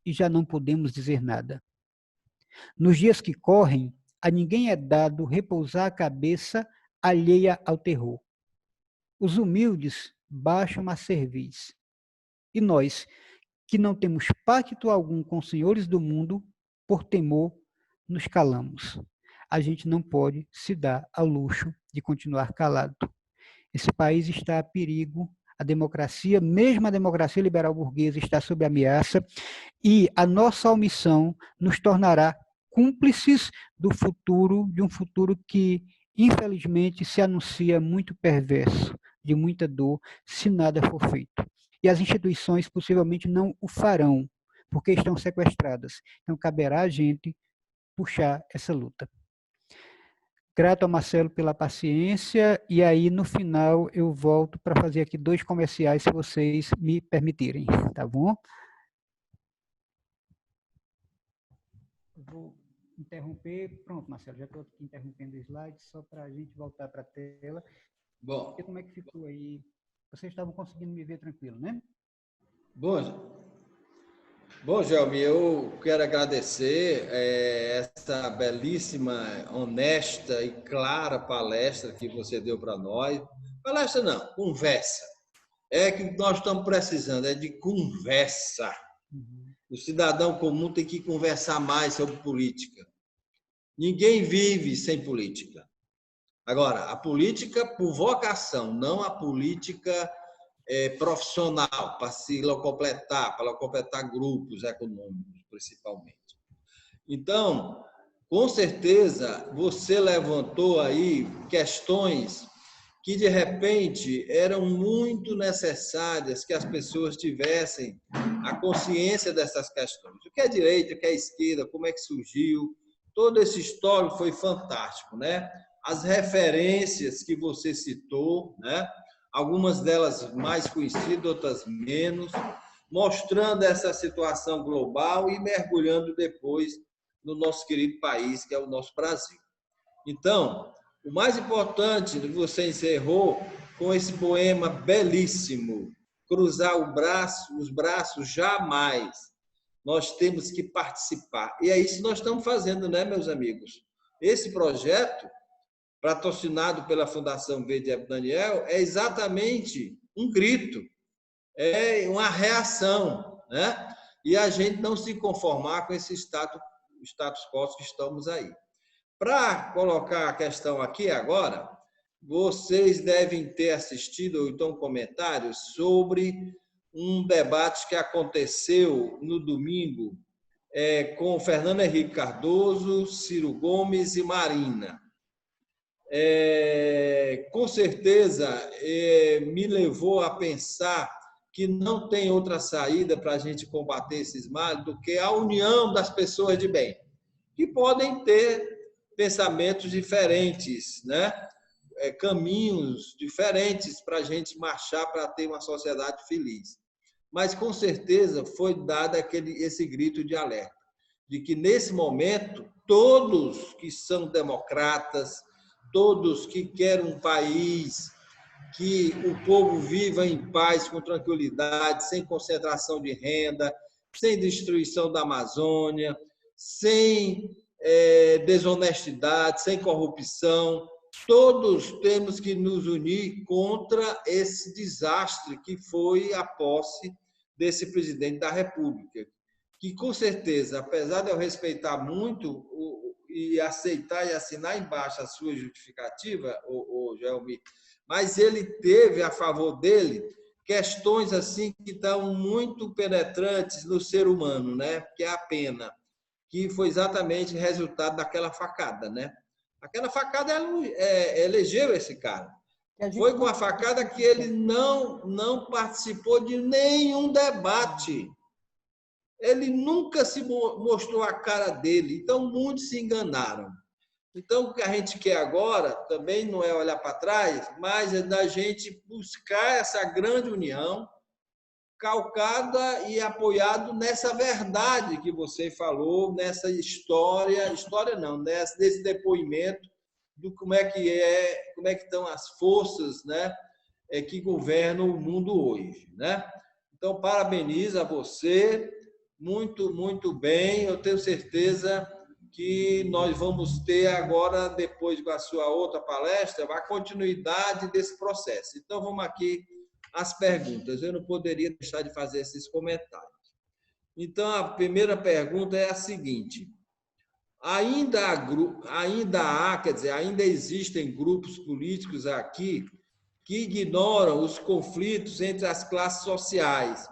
e já não podemos dizer nada. Nos dias que correm, a ninguém é dado repousar a cabeça alheia ao terror. Os humildes baixam a cerviz. E nós, que não temos pacto algum com os senhores do mundo, por temor, nos calamos. A gente não pode se dar ao luxo de continuar calado. Esse país está a perigo, a democracia, mesmo a democracia liberal burguesa, está sob ameaça, e a nossa omissão nos tornará cúmplices do futuro, de um futuro que, infelizmente, se anuncia muito perverso, de muita dor, se nada for feito. E as instituições possivelmente não o farão, porque estão sequestradas. Então, caberá a gente puxar essa luta. Grato a Marcelo pela paciência, e aí no final eu volto para fazer aqui 2 comerciais, se vocês me permitirem, tá bom? Vou interromper. Pronto, Marcelo, já estou aqui interrompendo o slide, só para a gente voltar para a tela. Bom. E como é que ficou aí? Vocês estavam conseguindo me ver tranquilo, né? Bom, Gelmi, eu quero agradecer essa belíssima, honesta e clara palestra que você deu para nós. Palestra não, conversa. É que nós estamos precisando, é de conversa. O cidadão comum tem que conversar mais sobre política. Ninguém vive sem política. Agora, a política por vocação, não a política profissional, para se completar, para completar grupos econômicos, principalmente. Então, com certeza, você levantou aí questões que, de repente, eram muito necessárias que as pessoas tivessem a consciência dessas questões. O que é direita, o que é esquerda, como é que surgiu, todo esse histórico foi fantástico, né? As referências que você citou, né? Algumas delas mais conhecidas, outras menos, mostrando essa situação global e mergulhando depois no nosso querido país, que é o nosso Brasil. Então, o mais importante, você encerrou com esse poema belíssimo, cruzar os braços jamais. Nós temos que participar. E é isso que nós estamos fazendo, né, meus amigos? Esse projeto, patrocinado pela Fundação Verde Ebro Daniel, é exatamente um grito, é uma reação, né? E a gente não se conformar com esse status quo que estamos aí. Para colocar a questão aqui agora, vocês devem ter assistido ou então comentários sobre um debate que aconteceu no domingo com Fernando Henrique Cardoso, Ciro Gomes e Marina. Com certeza, me levou a pensar que não tem outra saída para a gente combater esses males do que a união das pessoas de bem, que podem ter pensamentos diferentes, né? Caminhos diferentes para a gente marchar para ter uma sociedade feliz. Mas, com certeza, foi dado esse grito de alerta, de que, nesse momento, todos que são democratas, todos que querem um país que o povo viva em paz, com tranquilidade, sem concentração de renda, sem destruição da Amazônia, sem desonestidade, sem corrupção, todos temos que nos unir contra esse desastre que foi a posse desse presidente da República, que, com certeza, apesar de eu respeitar muito e aceitar e assinar embaixo a sua justificativa, Gelmi, mas ele teve a favor dele questões assim que estão muito penetrantes no ser humano, né? Que é a pena, que foi exatamente resultado daquela facada, né? Aquela facada elegeu esse cara. Foi com a facada que ele não participou de nenhum debate. Ele nunca se mostrou a cara dele. Então, muitos se enganaram. Então, o que a gente quer agora também não é olhar para trás, mas é da gente buscar essa grande união, calcada e apoiado nessa verdade que você falou, nessa história não, nesse depoimento do como é que estão as forças, né, que governam o mundo hoje, né? Então, parabenizo a você, muito, muito bem. Eu tenho certeza que nós vamos ter agora, depois com a sua outra palestra, a continuidade desse processo. Então, vamos aqui as perguntas. Eu não poderia deixar de fazer esses comentários. Então, a primeira pergunta é a seguinte: ainda existem grupos políticos aqui que ignoram os conflitos entre as classes sociais,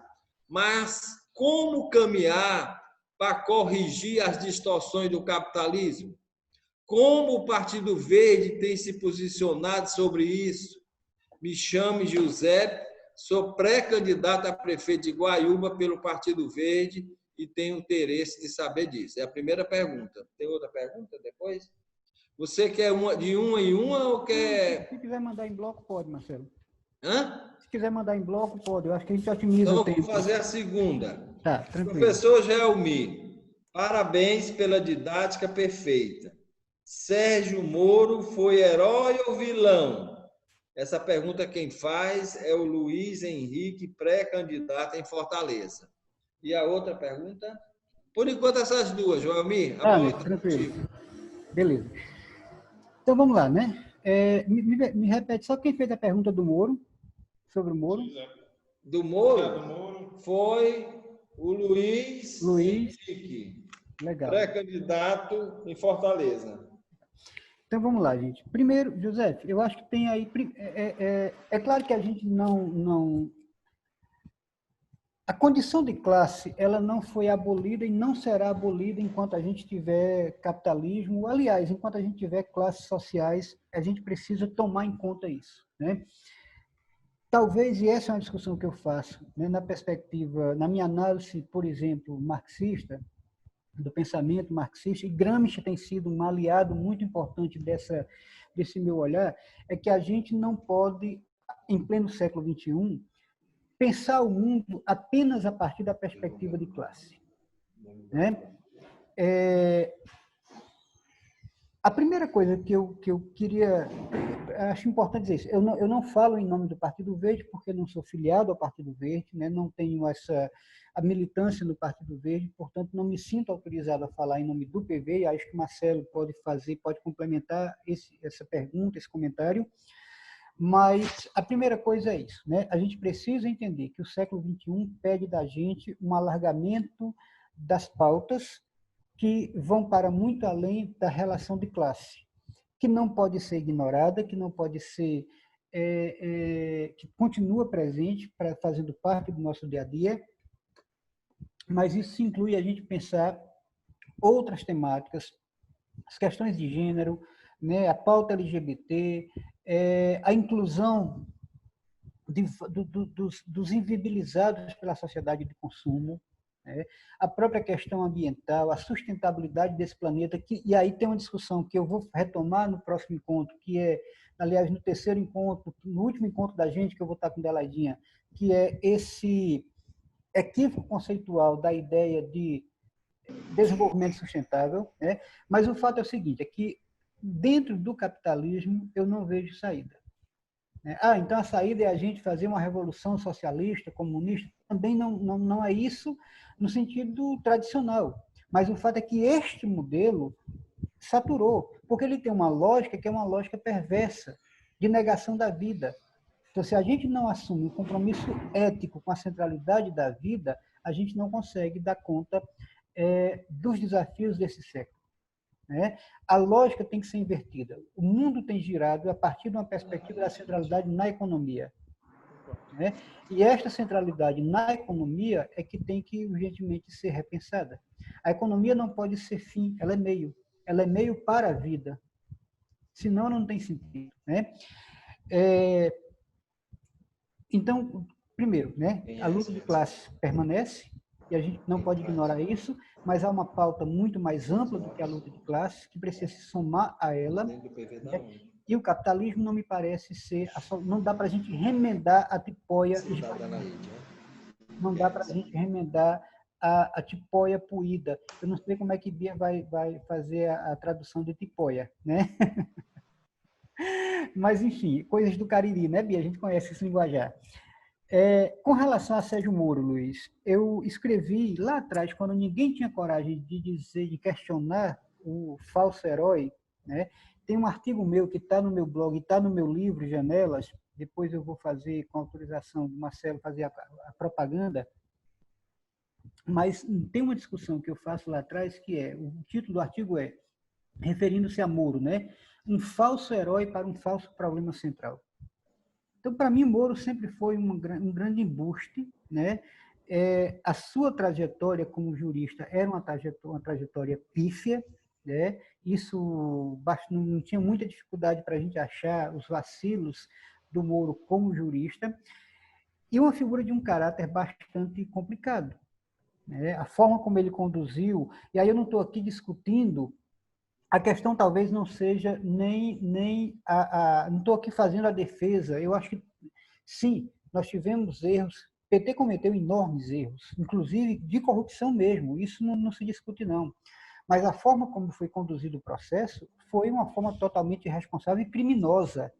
mas como caminhar para corrigir as distorções do capitalismo? Como o Partido Verde tem se posicionado sobre isso? Me chamo José, sou pré-candidato a prefeito de Guaiúba pelo Partido Verde e tenho interesse de saber disso. É a primeira pergunta. Tem outra pergunta depois? Você quer de uma em uma ou quer... Se quiser mandar em bloco, pode, Marcelo. Hã? Se quiser mandar em bloco, pode. Eu acho que a gente otimiza Então, o tempo. vou fazer a segunda. Tá, tranquilo. Professor Gelmi, parabéns pela didática perfeita. Sérgio Moro foi herói ou vilão? Essa pergunta quem faz é o Luiz Henrique, pré-candidato em Fortaleza. E a outra pergunta? Por enquanto, essas duas, Joelmir. Tranquilo. Beleza. Então, vamos lá, né? Me repete só quem fez a pergunta do Moro, sobre o Moro. Do Moro foi o Luiz Henrique, legal. pré-candidato em Fortaleza. Então, vamos lá, gente. Primeiro, José, eu acho que tem aí... É claro que a gente não... A condição de classe, ela não foi abolida e não será abolida enquanto a gente tiver capitalismo. Aliás, enquanto a gente tiver classes sociais, a gente precisa tomar em conta isso, né? Talvez, e essa é uma discussão que eu faço, né, na perspectiva, na minha análise, por exemplo, marxista, do pensamento marxista, e Gramsci tem sido um aliado muito importante desse meu olhar, é que a gente não pode, em pleno século XXI, pensar o mundo apenas a partir da perspectiva de classe, né? A primeira coisa que eu queria... Acho importante dizer isso. Eu não falo em nome do Partido Verde, porque não sou filiado ao Partido Verde, né? Não tenho a militância no Partido Verde, portanto, não me sinto autorizado a falar em nome do PV, e acho que o Marcelo pode complementar essa pergunta, esse comentário. Mas a primeira coisa é isso, né? A gente precisa entender que o século XXI pede da gente um alargamento das pautas que vão para muito além da relação de classe, que não pode ser ignorada, que não pode ser... que continua presente, fazendo parte do nosso dia a dia, mas isso inclui a gente pensar outras temáticas, as questões de gênero, né, a pauta LGBT, a inclusão dos invibilizados pela sociedade de consumo, né, a própria questão ambiental, a sustentabilidade desse planeta, e aí tem uma discussão que eu vou retomar no próximo encontro, que é, aliás, no terceiro encontro, no último encontro da gente, que eu vou estar com Deladinha, que é esse equívoco conceitual da ideia de desenvolvimento sustentável, né? Mas o fato é o seguinte, é que dentro do capitalismo eu não vejo saída. Então a saída é a gente fazer uma revolução socialista, comunista. Também não é isso no sentido tradicional. Mas o fato é que este modelo saturou, porque ele tem uma lógica que é uma lógica perversa, de negação da vida. Então, se a gente não assume um compromisso ético com a centralidade da vida, a gente não consegue dar conta dos desafios desse século, né? A lógica tem que ser invertida. O mundo tem girado a partir de uma perspectiva da centralidade na economia, né? E esta centralidade na economia é que tem que urgentemente ser repensada. A economia não pode ser fim, ela é meio. Ela é meio para a vida. Senão não tem sentido, né? Então, primeiro, né, a luta de classe permanece, e a gente não pode ignorar isso, mas há uma pauta muito mais ampla do que a luta de classe, que precisa se somar a ela, né? E o capitalismo não me parece ser... Não dá para a gente remendar a tipóia... Não dá para a gente remendar a tipóia poída. Eu não sei como é que Bia vai fazer a tradução de tipóia, né? Mas, enfim, coisas do Cariri, né, Bia? A gente conhece esse linguajar. Com relação a Sérgio Moro, Luiz, eu escrevi lá atrás, quando ninguém tinha coragem de dizer, de questionar o falso herói, né? Tem um artigo meu que está no meu blog, está no meu livro Janelas, depois eu vou fazer, com autorização do Marcelo, fazer a propaganda, mas tem uma discussão que eu faço lá atrás, que é, o título do artigo é, referindo-se a Moro, né? Um falso herói para um falso problema central. Então, para mim, Moro sempre foi um grande embuste, né? A sua trajetória como jurista era uma trajetória pífia, né? Isso não tinha muita dificuldade para a gente achar os vacilos do Moro como jurista, e uma figura de um caráter bastante complicado, né? A forma como ele conduziu, e aí eu não estou aqui discutindo, a questão talvez não seja não estou aqui fazendo a defesa, eu acho que sim, nós tivemos erros, o PT cometeu enormes erros, inclusive de corrupção mesmo, isso não se discute não, mas a forma como foi conduzido o processo foi uma forma totalmente irresponsável e criminosa,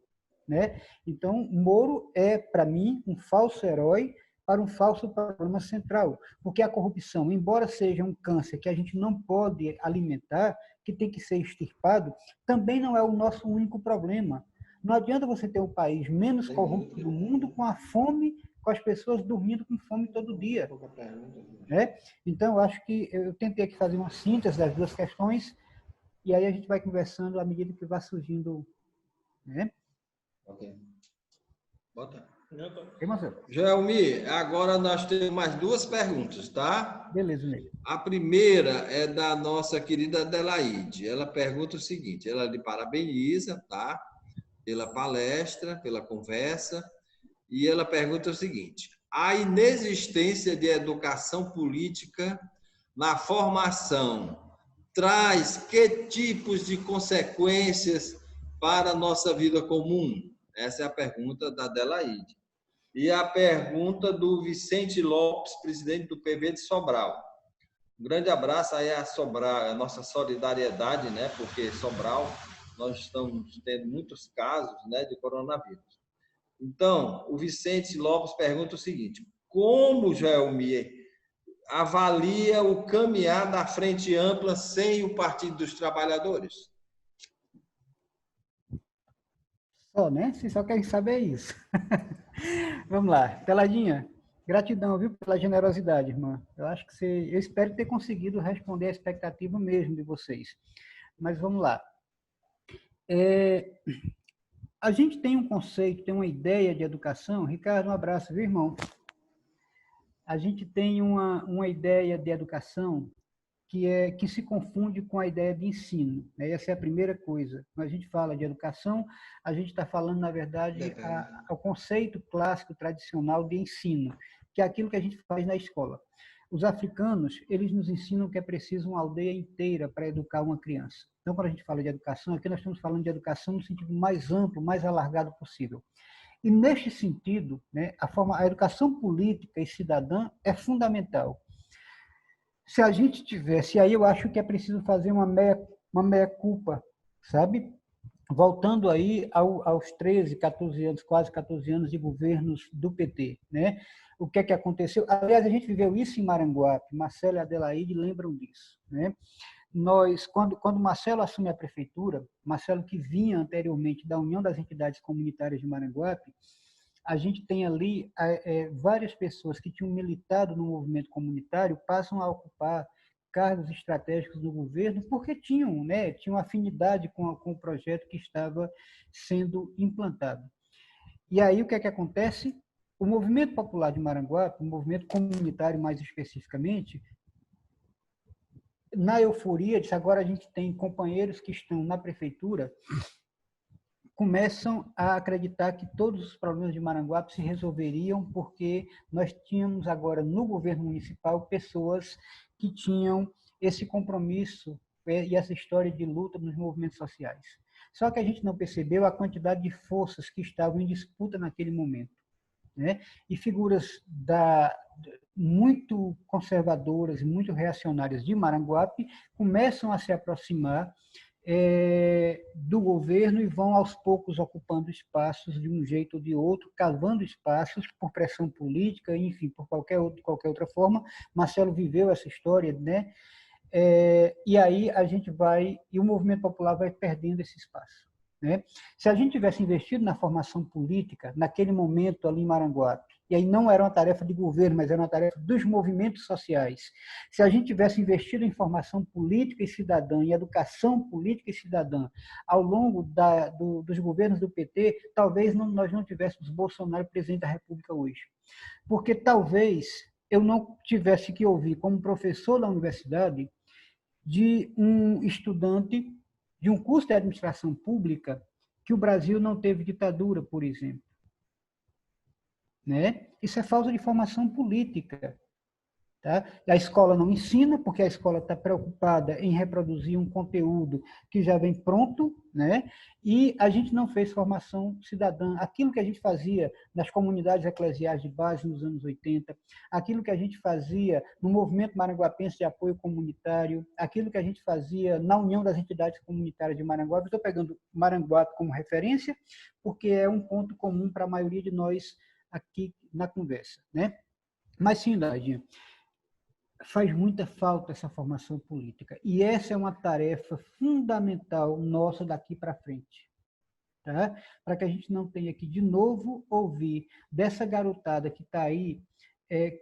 né? Então, Moro é, para mim, um falso herói para um falso problema central, porque a corrupção, embora seja um câncer que a gente não pode alimentar, que tem que ser extirpado, também não é o nosso único problema. Não adianta você ter um país menos corrupto do mundo com a fome, com as pessoas dormindo com fome todo dia, né? Então, eu acho que eu tentei aqui fazer uma síntese das duas questões, e aí a gente vai conversando à medida que vai surgindo, né? Ok. Bota. Joelmi, agora nós temos mais duas perguntas, tá? Beleza, Ney. A primeira é da nossa querida Adelaide. Ela pergunta o seguinte, ela lhe parabeniza, tá? Pela palestra, pela conversa, e ela pergunta o seguinte: a inexistência de educação política na formação traz que tipos de consequências para a nossa vida comum? Essa é a pergunta da Adelaide. E a pergunta do Vicente Lopes, presidente do PV de Sobral. Um grande abraço aí a Sobral, a nossa solidariedade, né? Porque Sobral, nós estamos tendo muitos casos, né, de coronavírus. Então, o Vicente Lopes pergunta o seguinte: como, Joelmir, avalia o caminhar da Frente Ampla sem o Partido dos Trabalhadores? Só, né? Vocês só querem saber isso. Vamos lá. Peladinha, gratidão, viu, pela generosidade, irmã. Eu espero ter conseguido responder a expectativa mesmo de vocês. Mas vamos lá. A gente tem um conceito, tem uma ideia de educação. Ricardo, um abraço, viu, irmão? A gente tem uma ideia de educação que se confunde com a ideia de ensino. Essa é a primeira coisa. Quando a gente fala de educação, a gente está falando, na verdade, ao conceito clássico, tradicional de ensino, que é aquilo que a gente faz na escola. Os africanos, eles nos ensinam que é preciso uma aldeia inteira para educar uma criança. Então, quando a gente fala de educação, aqui nós estamos falando de educação no sentido mais amplo, mais alargado possível. E, neste sentido, né, a educação política e cidadã é fundamental. Se a gente tivesse, aí eu acho que é preciso fazer uma meia-culpa, sabe? Voltando aí aos 13, 14 anos, quase 14 anos de governos do PT, né? O que é que aconteceu? Aliás, a gente viveu isso em Maranguape, Marcelo e Adelaide lembram disso, né? Quando Marcelo assume a prefeitura, Marcelo que vinha anteriormente da União das Entidades Comunitárias de Maranguape, a gente tem ali várias pessoas que tinham militado no movimento comunitário passam a ocupar cargos estratégicos no governo porque tinham afinidade com o projeto que estava sendo implantado. E aí o que é que acontece? O movimento popular de Maranguape, o movimento comunitário mais especificamente, na euforia disso, agora a gente tem companheiros que estão na prefeitura, começam a acreditar que todos os problemas de Maranguape se resolveriam porque nós tínhamos agora no governo municipal pessoas que tinham esse compromisso e essa história de luta nos movimentos sociais. Só que a gente não percebeu a quantidade de forças que estavam em disputa naquele momento, né? E figuras muito conservadoras e muito reacionárias de Maranguape começam a se aproximar do governo e vão aos poucos ocupando espaços de um jeito ou de outro, cavando espaços por pressão política, enfim, por qualquer outra forma. Marcelo viveu essa história, né? E aí a gente vai, e o movimento popular vai perdendo esse espaço, né? Se a gente tivesse investido na formação política, naquele momento ali em Maranguape, e aí não era uma tarefa de governo, mas era uma tarefa dos movimentos sociais, se a gente tivesse investido em formação política e cidadã, em educação política e cidadã, ao longo dos governos do PT, talvez nós não tivéssemos Bolsonaro presidente da República hoje. Porque talvez eu não tivesse que ouvir, como professor da universidade, de um estudante de um curso de administração pública que o Brasil não teve ditadura, por exemplo. Né? Isso é falta de formação política. Tá? A escola não ensina, porque a escola está preocupada em reproduzir um conteúdo que já vem pronto, né? E a gente não fez formação cidadã. Aquilo que a gente fazia nas comunidades eclesiais de base nos anos 80, aquilo que a gente fazia no movimento maranguapense de apoio comunitário, aquilo que a gente fazia na União das Entidades Comunitárias de Maranguape. Estou pegando Maranguape como referência, porque é um ponto comum para a maioria de nós aqui na conversa, né? Mas sim, Dadinha, faz muita falta essa formação política. E essa é uma tarefa fundamental nossa daqui para frente. Tá? Para que a gente não tenha que, de novo, ouvir dessa garotada que está aí,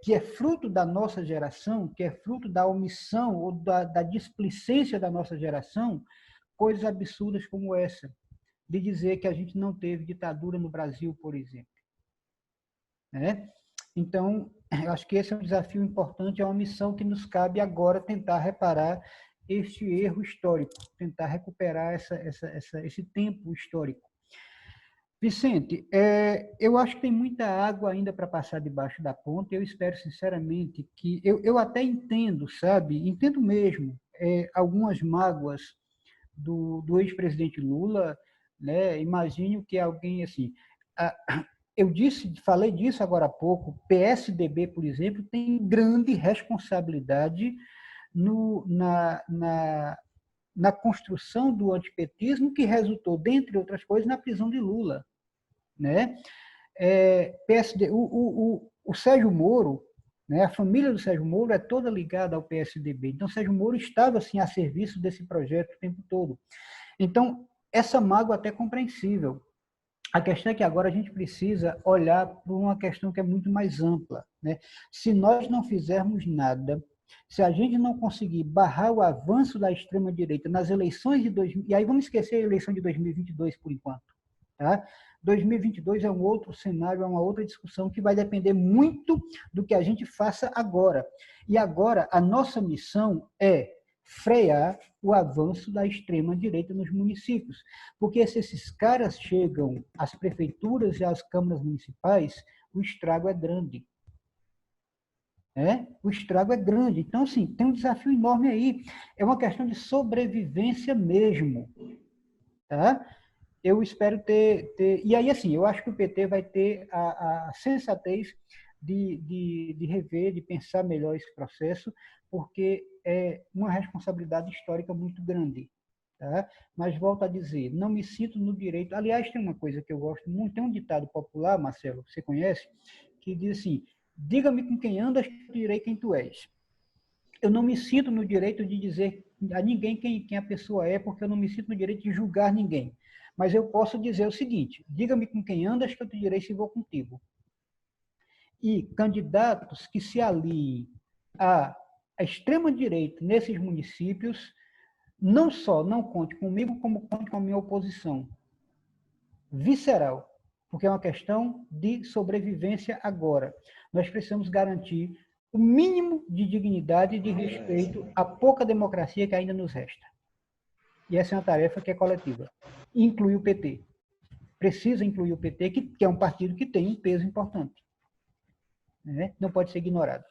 que é fruto da nossa geração, que é fruto da omissão ou da displicência da nossa geração, coisas absurdas como essa, de dizer que a gente não teve ditadura no Brasil, por exemplo. Né? Então, eu acho que esse é um desafio importante, é uma missão que nos cabe agora tentar reparar este erro histórico, tentar recuperar esse tempo histórico. Vicente, eu acho que tem muita água ainda para passar debaixo da ponte. Eu espero, sinceramente, que... Eu até entendo, sabe? Entendo mesmo algumas mágoas do ex-presidente Lula, né? Imagino que alguém, assim... Falei disso agora há pouco, PSDB, por exemplo, tem grande responsabilidade na construção do antipetismo, que resultou, dentre outras coisas, na prisão de Lula. Né? O Sérgio Moro, né? A família do Sérgio Moro é toda ligada ao PSDB. Então, Sérgio Moro estava assim, a serviço desse projeto o tempo todo. Então, essa mágoa até é compreensível. A questão é que agora a gente precisa olhar para uma questão que é muito mais ampla. Né? Se nós não fizermos nada, se a gente não conseguir barrar o avanço da extrema-direita nas eleições de 2000, e aí vamos esquecer a eleição de 2022 por enquanto. Tá? 2022 é um outro cenário, é uma outra discussão que vai depender muito do que a gente faça agora. E agora a nossa missão é frear o avanço da extrema-direita nos municípios. Porque se esses caras chegam às prefeituras e às câmaras municipais, o estrago é grande. O estrago é grande. Então, assim, tem um desafio enorme aí. É uma questão de sobrevivência mesmo. Tá? Eu espero ter... E aí, assim, eu acho que o PT vai ter a sensatez de rever, de pensar melhor esse processo, porque é uma responsabilidade histórica muito grande. Tá? Mas volto a dizer, não me sinto no direito... Aliás, tem uma coisa que eu gosto muito, tem um ditado popular, Marcelo, você conhece, que diz assim, diga-me com quem andas, que eu direi quem tu és. Eu não me sinto no direito de dizer a ninguém quem a pessoa é, porque eu não me sinto no direito de julgar ninguém. Mas eu posso dizer o seguinte, diga-me com quem andas, que eu te direi se vou contigo. E candidatos que se aliem à extrema-direita nesses municípios, não só não conte comigo, como conte com a minha oposição. Visceral, porque é uma questão de sobrevivência agora. Nós precisamos garantir o mínimo de dignidade e de respeito à pouca democracia que ainda nos resta. E essa é uma tarefa que é coletiva. Inclui o PT. Precisa incluir o PT, que é um partido que tem um peso importante. Né? Não pode ser ignorado.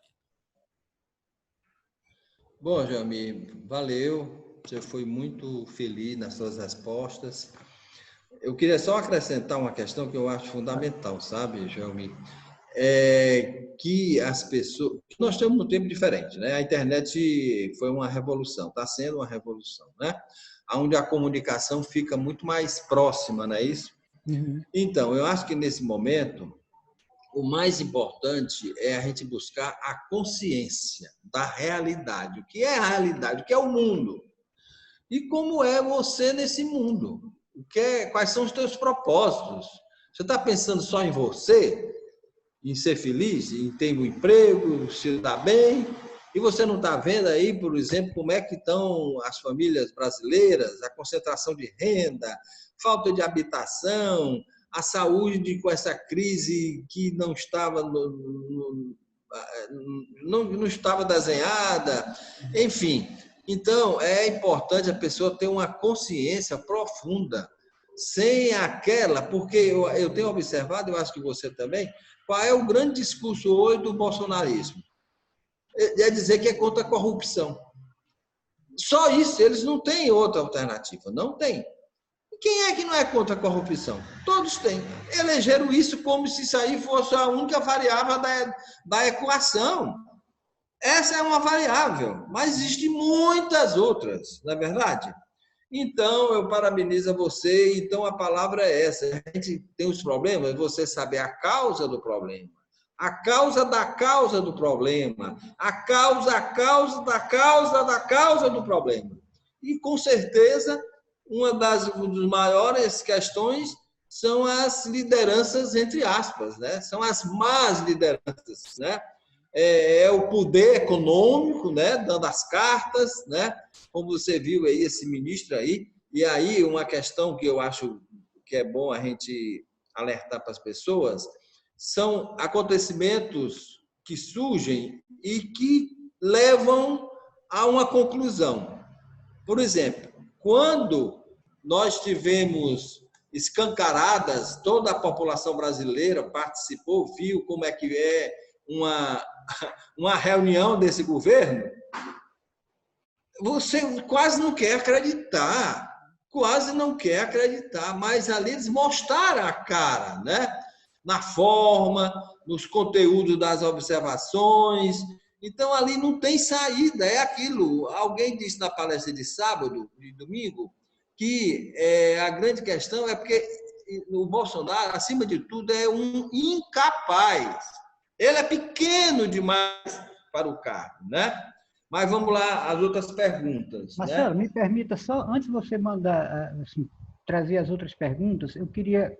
Bom, Jamil, valeu. Você foi muito feliz nas suas respostas. Eu queria só acrescentar uma questão que eu acho fundamental, sabe, Jamil? Que as pessoas... Nós estamos num tempo diferente, né? A internet foi uma revolução, está sendo uma revolução, né? Onde a comunicação fica muito mais próxima, não é isso? Uhum. Então, eu acho que nesse momento o mais importante é a gente buscar a consciência da realidade. O que é a realidade? O que é o mundo? E como é você nesse mundo? Quais são os teus propósitos? Você está pensando só em você? Em ser feliz? Em ter um emprego? Se dar bem? E você não está vendo aí, por exemplo, como é que estão as famílias brasileiras, a concentração de renda, falta de habitação, a saúde com essa crise que não estava não estava desenhada, enfim. Então, é importante a pessoa ter uma consciência profunda, sem aquela, porque eu tenho observado, eu acho que você também, qual é o grande discurso hoje do bolsonarismo? É dizer que é contra a corrupção. Só isso, eles não têm outra alternativa, não tem. Quem é que não é contra a corrupção? Todos têm. Elegeram isso como se isso aí fosse a única variável da equação. Essa é uma variável, mas existem muitas outras, não é verdade? Então, eu parabenizo a você. Então, a palavra é essa. A gente tem os problemas, você saber a causa do problema, a causa da causa do problema, a causa da causa do problema. E, com certeza, uma das maiores questões são as lideranças, entre aspas, né? São as más lideranças, né? É o poder econômico, né? Dando as cartas, né? Como você viu aí, esse ministro aí. E aí, uma questão que eu acho que é bom a gente alertar para as pessoas, são acontecimentos que surgem e que levam a uma conclusão. Por exemplo, quando nós tivemos escancaradas, toda a população brasileira participou, viu como é que é uma reunião desse governo, você quase não quer acreditar, mas ali eles mostraram a cara, né? Na forma, nos conteúdos das observações. Então, ali não tem saída, é aquilo. Alguém disse na palestra de sábado, de domingo, que a grande questão é porque o Bolsonaro, acima de tudo, é um incapaz. Ele é pequeno demais para o cargo, né? Mas vamos lá, as outras perguntas, Marcelo, né? me permita só, antes de você mandar assim, trazer as outras perguntas, eu queria.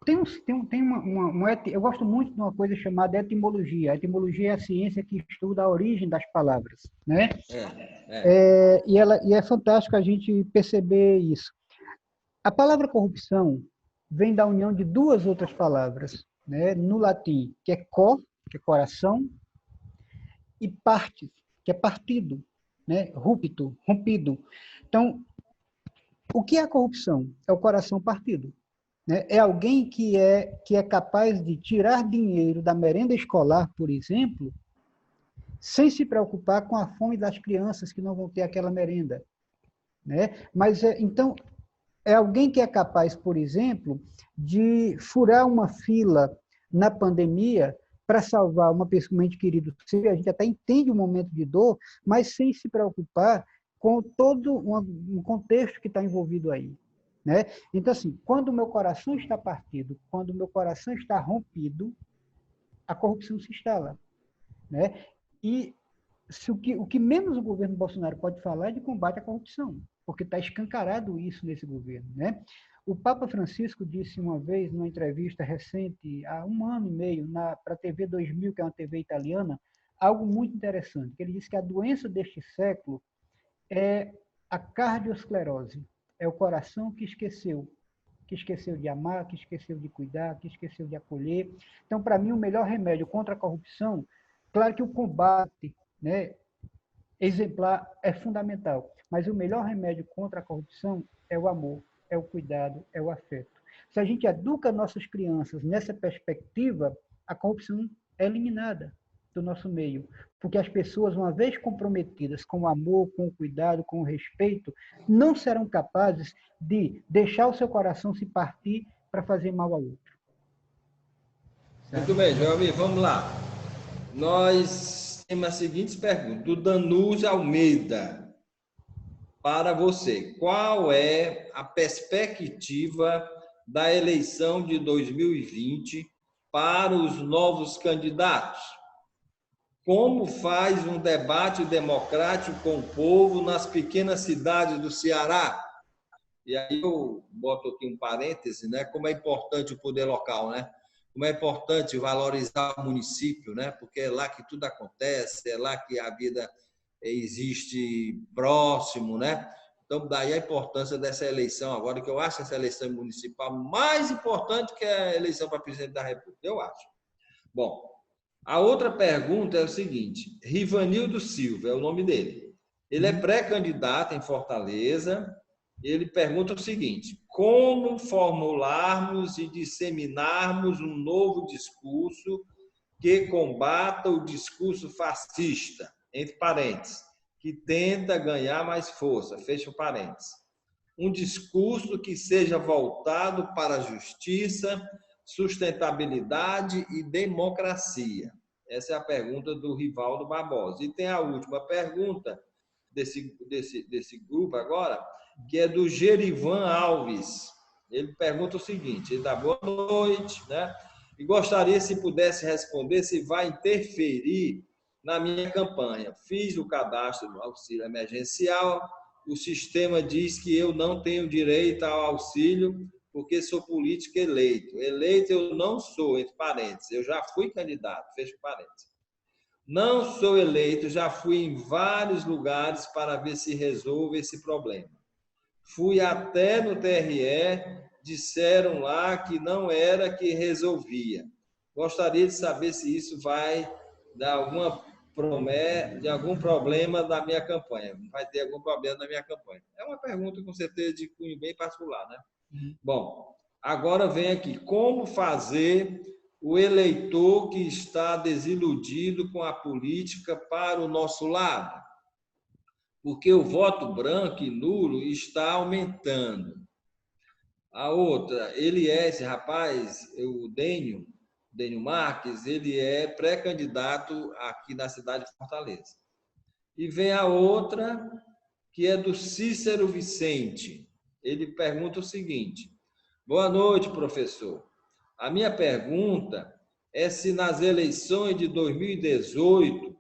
Eu gosto muito de uma coisa chamada etimologia. A etimologia é a ciência que estuda a origem das palavras, né? E é fantástico a gente perceber isso. A palavra corrupção vem da união de duas outras palavras, né? No latim, que é cor, que é coração, e partes, que é partido, né? Rupto, rompido. Então, o que é a corrupção? É o coração partido. Né? É alguém que é capaz de tirar dinheiro da merenda escolar, por exemplo, sem se preocupar com a fome das crianças que não vão ter aquela merenda. Né? Mas, então, é alguém que é capaz, por exemplo, de furar uma fila na pandemia para salvar uma pessoa, um ente querido. A gente até entende o momento de dor, mas sem se preocupar com todo um contexto que está envolvido aí. Né? Então, assim, quando o meu coração está partido, quando o meu coração está rompido, a corrupção se instala. Né? E o que menos o governo Bolsonaro pode falar é de combate à corrupção, porque está escancarado isso nesse governo. Né? O Papa Francisco disse uma vez, numa entrevista recente, há 1 ano e meio, para a TV 2000, que é uma TV italiana, algo muito interessante. Ele disse que a doença deste século é a cardiosclerose, é o coração que esqueceu de amar, que esqueceu de cuidar, que esqueceu de acolher. Então, para mim, o melhor remédio contra a corrupção, claro que o combate, né, exemplar é fundamental, mas o melhor remédio contra a corrupção é o amor, é o cuidado, é o afeto. Se a gente educa nossas crianças nessa perspectiva, a corrupção é eliminada do nosso meio, porque as pessoas, uma vez comprometidas com o amor, com o cuidado, com o respeito, não serão capazes de deixar o seu coração se partir para fazer mal ao outro. Muito bem, João amigo, vamos lá. Nós temos as seguintes perguntas. Do Danúcio Almeida, para você, qual é a perspectiva da eleição de 2020 para os novos candidatos? Como faz um debate democrático com o povo nas pequenas cidades do Ceará? E aí eu boto aqui um parêntese, né? Como é importante o poder local, né? Como é importante valorizar o município, né? Porque é lá que tudo acontece, é lá que a vida existe próximo, né? Então, daí a importância dessa eleição agora, que eu acho essa eleição municipal mais importante que a eleição para presidente da República, eu acho. Bom, a outra pergunta é o seguinte, Rivanildo Silva é o nome dele. Ele é pré-candidato em Fortaleza. Ele pergunta o seguinte, como formularmos e disseminarmos um novo discurso que combata o discurso fascista, entre parênteses, que tenta ganhar mais força, fecha parênteses. Um discurso que seja voltado para a justiça, sustentabilidade e democracia. Essa é a pergunta do Rivaldo Barbosa. E tem a última pergunta desse grupo agora, que é do Gerivan Alves. Ele pergunta o seguinte, ele dá boa noite, né? E gostaria, se pudesse responder, se vai interferir na minha campanha. Fiz o cadastro do auxílio emergencial, o sistema diz que eu não tenho direito ao auxílio porque sou político eleito. Eleito eu não sou, entre parênteses, eu já fui candidato, fecho parênteses. Não sou eleito, já fui em vários lugares para ver se resolve esse problema. Fui até no TRE, disseram lá que não era que resolvia. Gostaria de saber se isso vai dar alguma promessa de algum problema da minha campanha. Vai ter algum problema na minha campanha? É uma pergunta com certeza de cunho bem particular, né? Bom, agora vem aqui, como fazer o eleitor que está desiludido com a política para o nosso lado? Porque o voto branco e nulo está aumentando. A outra, ele é esse rapaz, o Dênio Marques, ele é pré-candidato aqui na cidade de Fortaleza. E vem a outra, que é do Cícero Vicente. Ele pergunta o seguinte, boa noite, professor. A minha pergunta é se nas eleições de 2018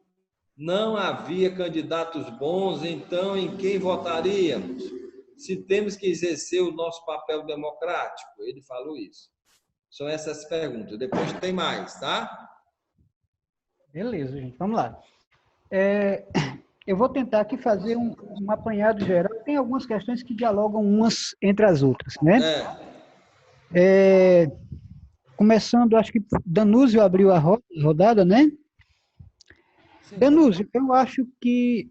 não havia candidatos bons, então em quem votaríamos? Se temos que exercer o nosso papel democrático? Ele falou isso. São essas perguntas. Depois tem mais, tá? Beleza, gente. Vamos lá. Eu vou tentar aqui fazer um apanhado geral. Tem algumas questões que dialogam umas entre as outras, né? Começando, acho que Danúzio abriu a rodada, né? Sim, Danúzio, eu acho que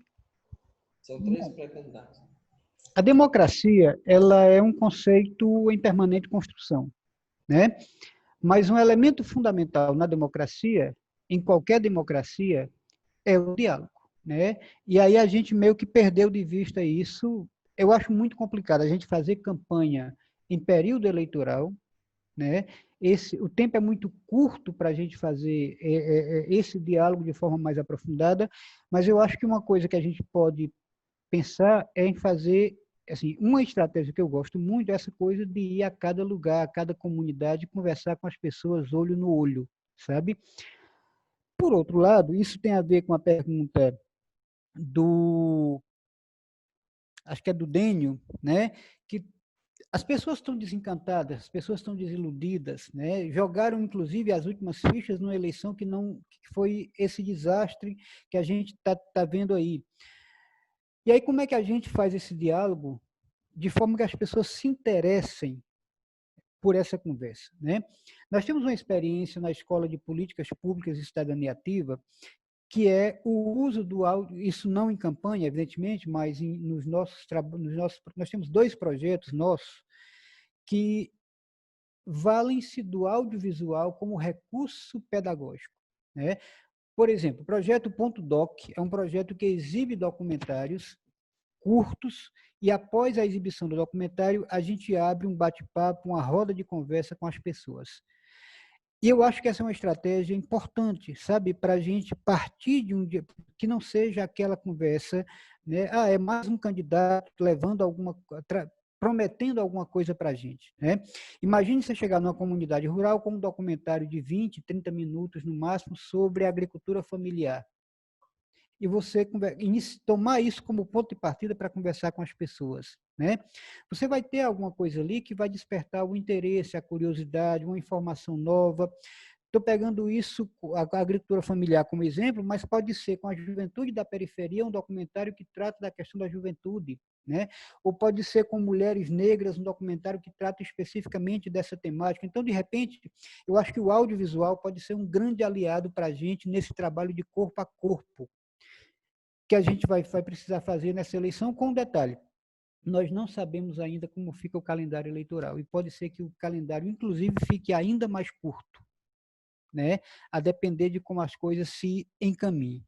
são 3 pré-candidatos. A democracia, ela é um conceito em permanente construção, né? Mas um elemento fundamental na democracia, em qualquer democracia, é o diálogo, né? E aí a gente meio que perdeu de vista isso. Eu acho muito complicado a gente fazer campanha em período eleitoral, né? O tempo é muito curto para a gente fazer esse diálogo de forma mais aprofundada, mas eu acho que uma coisa que a gente pode pensar é em fazer, assim, uma estratégia que eu gosto muito é essa coisa de ir a cada lugar, a cada comunidade, conversar com as pessoas olho no olho, sabe? Por outro lado, isso tem a ver com a pergunta acho que é do Dênio, né? Que as pessoas estão desencantadas, as pessoas estão desiludidas, né? Jogaram, inclusive, as últimas fichas numa eleição que foi esse desastre que a gente tá vendo aí. E aí, como é que a gente faz esse diálogo de forma que as pessoas se interessem por essa conversa, né? Nós temos uma experiência na Escola de Políticas Públicas e Cidadania Ativa, que é o uso do áudio, isso não em campanha, evidentemente, mas nós temos 2 projetos nossos que valem-se do audiovisual como recurso pedagógico, né? Por exemplo, o projeto Ponto Doc é um projeto que exibe documentários curtos e após a exibição do documentário, a gente abre um bate-papo, uma roda de conversa com as pessoas. E eu acho que essa é uma estratégia importante, sabe, para a gente partir de um dia, que não seja aquela conversa, né? É mais um candidato levando prometendo alguma coisa para a gente, né? Imagine você chegar numa comunidade rural com um documentário de 20, 30 minutos no máximo sobre a agricultura familiar. E você tomar isso como ponto de partida para conversar com as pessoas, né? Você vai ter alguma coisa ali que vai despertar o interesse, a curiosidade, uma informação nova. Estou pegando isso, a agricultura familiar como exemplo, mas pode ser com a juventude da periferia, um documentário que trata da questão da juventude, né? Ou pode ser com mulheres negras, um documentário que trata especificamente dessa temática. Então, de repente, eu acho que o audiovisual pode ser um grande aliado para a gente nesse trabalho de corpo a corpo, que a gente vai precisar fazer nessa eleição, com um detalhe. Nós não sabemos ainda como fica o calendário eleitoral, e pode ser que o calendário, inclusive, fique ainda mais curto, né? A depender de como as coisas se encaminhem.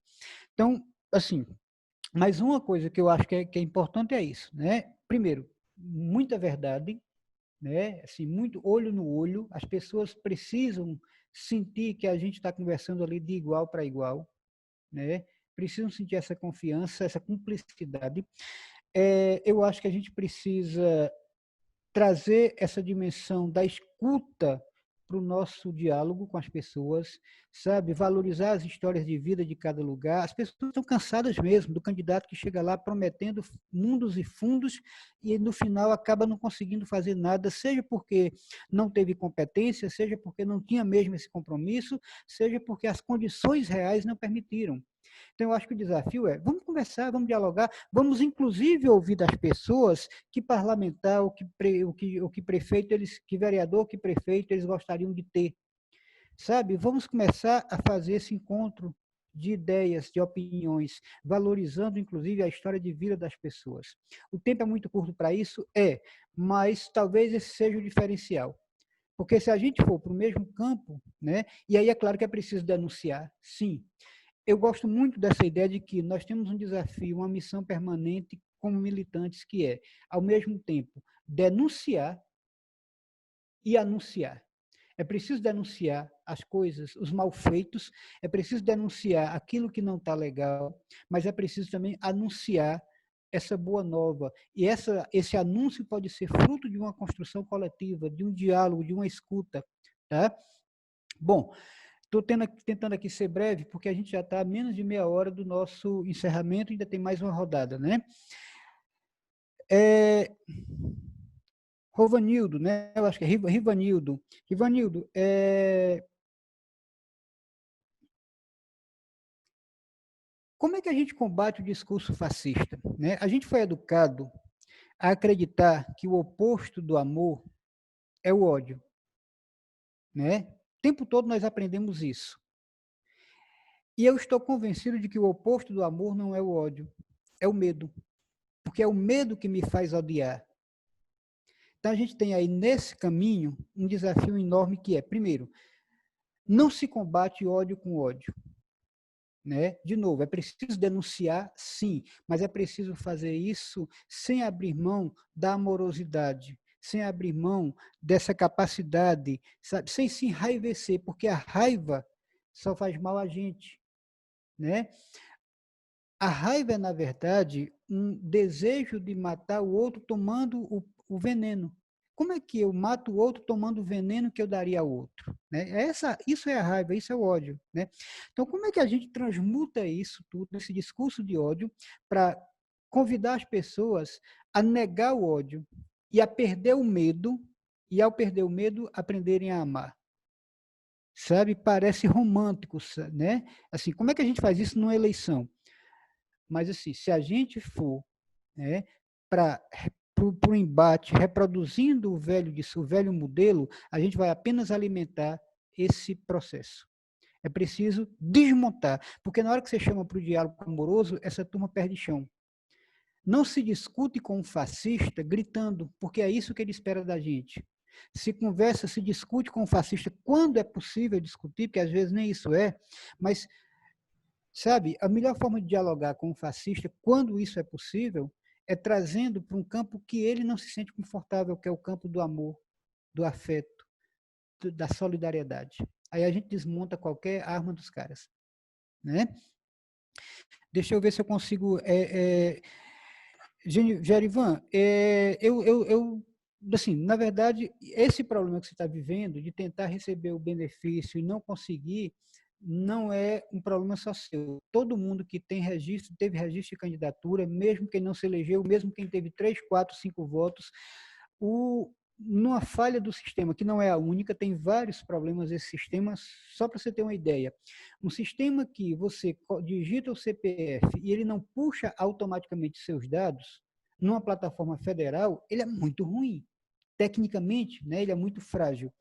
Então, assim, mais uma coisa que eu acho que é importante é isso, né? Primeiro, muita verdade, né? Assim, muito olho no olho, as pessoas precisam sentir que a gente está conversando ali de igual para igual, né? Precisam sentir essa confiança, essa cumplicidade. Eu acho que a gente precisa trazer essa dimensão da escuta para o nosso diálogo com as pessoas, sabe? Valorizar as histórias de vida de cada lugar. As pessoas estão cansadas mesmo do candidato que chega lá prometendo mundos e fundos e no final acaba não conseguindo fazer nada, seja porque não teve competência, seja porque não tinha mesmo esse compromisso, seja porque as condições reais não permitiram. Então, eu acho que o desafio é, vamos conversar, vamos dialogar, vamos inclusive ouvir das pessoas que parlamentar, o que prefeito, que vereador, que prefeito eles gostariam de ter. Sabe? Vamos começar a fazer esse encontro de ideias, de opiniões, valorizando inclusive a história de vida das pessoas. O tempo é muito curto para isso? Mas talvez esse seja o diferencial. Porque se a gente for para o mesmo campo, né, e aí é claro que é preciso denunciar, sim, eu gosto muito dessa ideia de que nós temos um desafio, uma missão permanente como militantes, que é, ao mesmo tempo, denunciar e anunciar. É preciso denunciar as coisas, os malfeitos, é preciso denunciar aquilo que não está legal, mas é preciso também anunciar essa boa nova. E esse anúncio pode ser fruto de uma construção coletiva, de um diálogo, de uma escuta. Tá? Bom, estou tentando aqui ser breve, porque a gente já está a menos de meia hora do nosso encerramento, ainda tem mais uma rodada, né? Rovanildo, né? Eu acho que é Rivanildo. Rivanildo, como é que a gente combate o discurso fascista, né? A gente foi educado a acreditar que o oposto do amor é o ódio, né? O tempo todo nós aprendemos isso. E eu estou convencido de que o oposto do amor não é o ódio, é o medo. Porque é o medo que me faz odiar. Então, a gente tem aí, nesse caminho, um desafio enorme que é, primeiro, não se combate ódio com ódio. Né? De novo, é preciso denunciar, sim, mas é preciso fazer isso sem abrir mão da amorosidade, sem abrir mão dessa capacidade, sabe? Sem se enraivecer, porque a raiva só faz mal a gente. Né? A raiva é, na verdade, um desejo de matar o outro tomando o veneno. Como é que eu mato o outro tomando o veneno que eu daria ao outro? Né? Isso é a raiva, isso é o ódio. Né? Então, como é que a gente transmuta isso tudo, esse discurso de ódio, para convidar as pessoas a negar o ódio e a perder o medo, e ao perder o medo, aprenderem a amar? Sabe? Parece romântico, né? Assim, como é que a gente faz isso numa eleição? Mas, assim, se a gente for, né, para o embate, reproduzindo o velho modelo, a gente vai apenas alimentar esse processo. É preciso desmontar, porque na hora que você chama para o diálogo amoroso, essa turma perde chão. Não se discute com um fascista gritando, porque é isso que ele espera da gente. Se conversa, se discute com um fascista quando é possível discutir, porque às vezes nem isso é, mas sabe, a melhor forma de dialogar com um fascista, quando isso é possível, é trazendo para um campo que ele não se sente confortável, que é o campo do amor, do afeto, da solidariedade. Aí a gente desmonta qualquer arma dos caras, né? Deixa eu ver se eu consigo Gerivan, assim, na verdade, esse problema que você está vivendo, de tentar receber o benefício e não conseguir, não é um problema só seu. Todo mundo que tem registro, teve registro de candidatura, mesmo quem não se elegeu, mesmo quem teve 3, 4, 5 votos, numa falha do sistema, que não é a única, tem vários problemas esse sistema, só para você ter uma ideia. Um sistema que você digita o CPF e ele não puxa automaticamente seus dados, numa plataforma federal, ele é muito ruim. Tecnicamente, né, ele é muito frágil.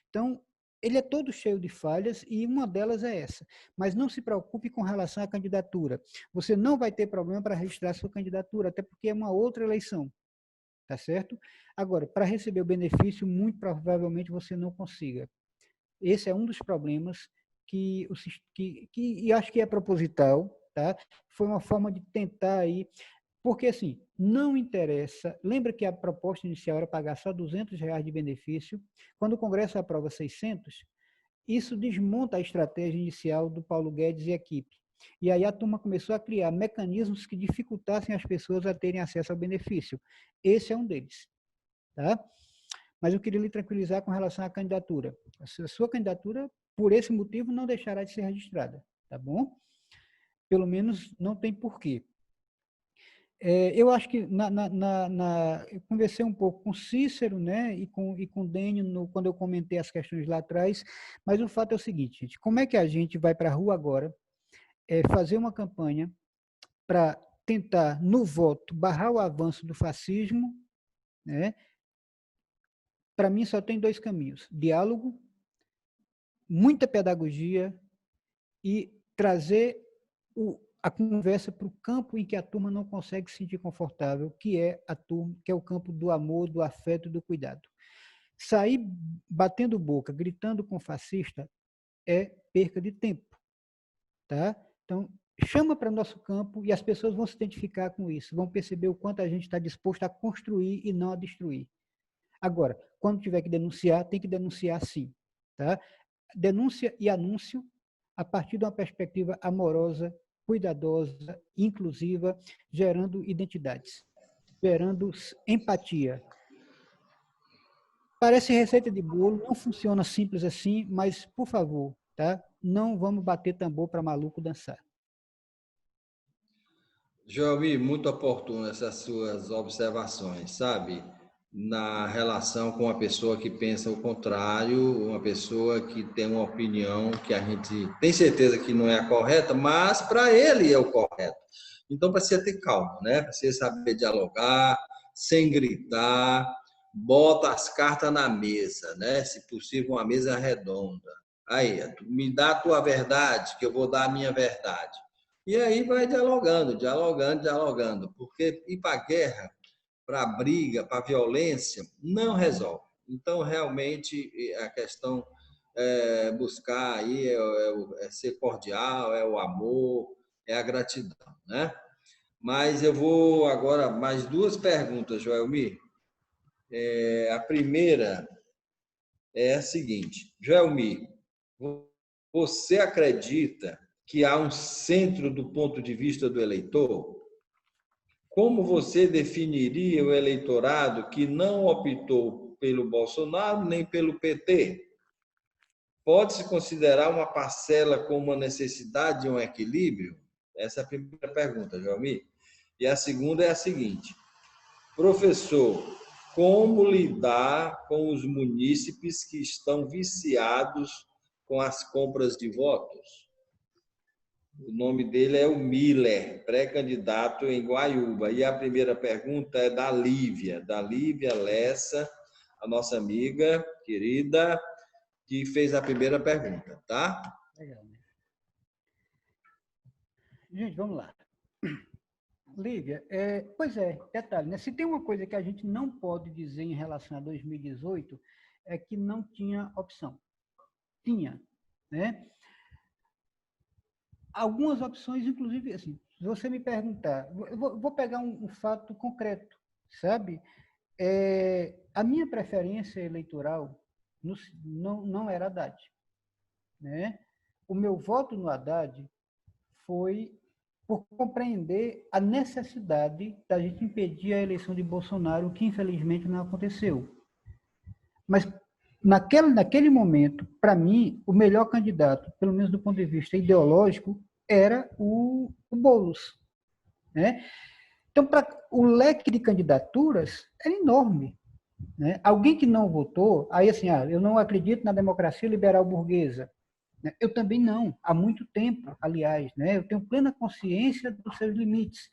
Então, ele é todo cheio de falhas e uma delas é essa. Mas não se preocupe com relação à candidatura. Você não vai ter problema para registrar sua candidatura, até porque é uma outra eleição. Tá certo? Agora, para receber o benefício, muito provavelmente você não consiga. Esse é um dos problemas que acho que é proposital, tá? Foi uma forma de tentar aí, porque assim, não interessa, lembra que a proposta inicial era pagar só R$ 200 de benefício, quando o Congresso aprova 600, isso desmonta a estratégia inicial do Paulo Guedes e equipe. E aí a turma começou a criar mecanismos que dificultassem as pessoas a terem acesso ao benefício. Esse é um deles. Tá? Mas eu queria lhe tranquilizar com relação à candidatura. A sua candidatura, por esse motivo, não deixará de ser registrada. Tá bom? Pelo menos não tem porquê. Eu acho que eu conversei um pouco com Cícero, né, e com Dênio quando eu comentei as questões lá atrás, mas o fato é o seguinte, gente, como é que a gente vai para a rua agora fazer uma campanha para tentar, no voto, barrar o avanço do fascismo, né? Para mim só tem dois caminhos: diálogo, muita pedagogia e trazer a conversa para o campo em que a turma não consegue se sentir confortável, que é o campo do amor, do afeto e do cuidado. Sair batendo boca, gritando com fascista é perca de tempo, tá? Então, chama para nosso campo e as pessoas vão se identificar com isso, vão perceber o quanto a gente está disposto a construir e não a destruir. Agora, quando tiver que denunciar, tem que denunciar sim, tá? Denúncia e anúncio a partir de uma perspectiva amorosa, cuidadosa, inclusiva, gerando identidades, gerando empatia. Parece receita de bolo, não funciona simples assim, mas, por favor, tá? Não vamos bater tambor para maluco dançar. Joelmi, muito oportuno essas suas observações, sabe? Na relação com uma pessoa que pensa o contrário, uma pessoa que tem uma opinião que a gente tem certeza que não é a correta, mas para ele é o correto. Então precisa ter calma, né? Precisa saber dialogar, sem gritar, bota as cartas na mesa, né? Se possível, uma mesa redonda. Aí, me dá a tua verdade, que eu vou dar a minha verdade. E aí vai dialogando, dialogando, dialogando, porque ir para a guerra, para a briga, para a violência, não resolve. Então, realmente, a questão é buscar aí é ser cordial, é o amor, é a gratidão, né? Mas eu vou agora mais duas perguntas, Joelmir. A primeira é a seguinte: Joelmir, você acredita que há um centro do ponto de vista do eleitor? Como você definiria o eleitorado que não optou pelo Bolsonaro nem pelo PT? Pode-se considerar uma parcela como uma necessidade de um equilíbrio? Essa é a primeira pergunta, Joelmir. E a segunda é a seguinte: professor, como lidar com os munícipes que estão viciados com as compras de votos? O nome dele é o Miller, pré-candidato em Guaiúba. E a primeira pergunta é da Lívia Lessa, a nossa amiga querida, que fez a primeira pergunta, tá? Legal, né? Gente, vamos lá. Lívia, pois é, detalhe, né? Se tem uma coisa que a gente não pode dizer em relação a 2018, é que não tinha opção. Tinha, né? Algumas opções, inclusive, assim, se você me perguntar, eu vou pegar um fato concreto, sabe? A minha preferência eleitoral não era Haddad, né? O meu voto no Haddad foi por compreender a necessidade da gente impedir a eleição de Bolsonaro, que infelizmente não aconteceu. Mas naquele momento, para mim, o melhor candidato, pelo menos do ponto de vista ideológico, era o Boulos, né? Então, o leque de candidaturas era enorme, né? Alguém que não votou, aí assim, eu não acredito na democracia liberal burguesa. Eu também não, há muito tempo, aliás, né? Eu tenho plena consciência dos seus limites,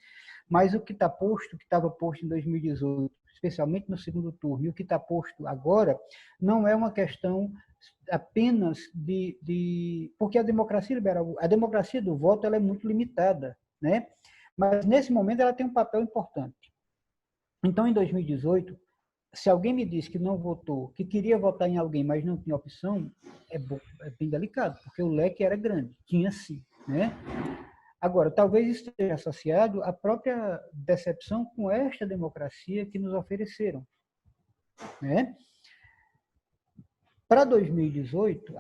mas o que está posto, o que estava posto em 2018, especialmente no segundo turno, e o que está posto agora, não é uma questão apenas porque a democracia liberal, a democracia do voto, ela é muito limitada, né? Mas nesse momento ela tem um papel importante. Então, em 2018, se alguém me disse que não votou, que queria votar em alguém, mas não tinha opção, é bem delicado, porque o leque era grande, tinha sim, né? Agora, talvez esteja associado à própria decepção com esta democracia que nos ofereceram, né? Para 2018,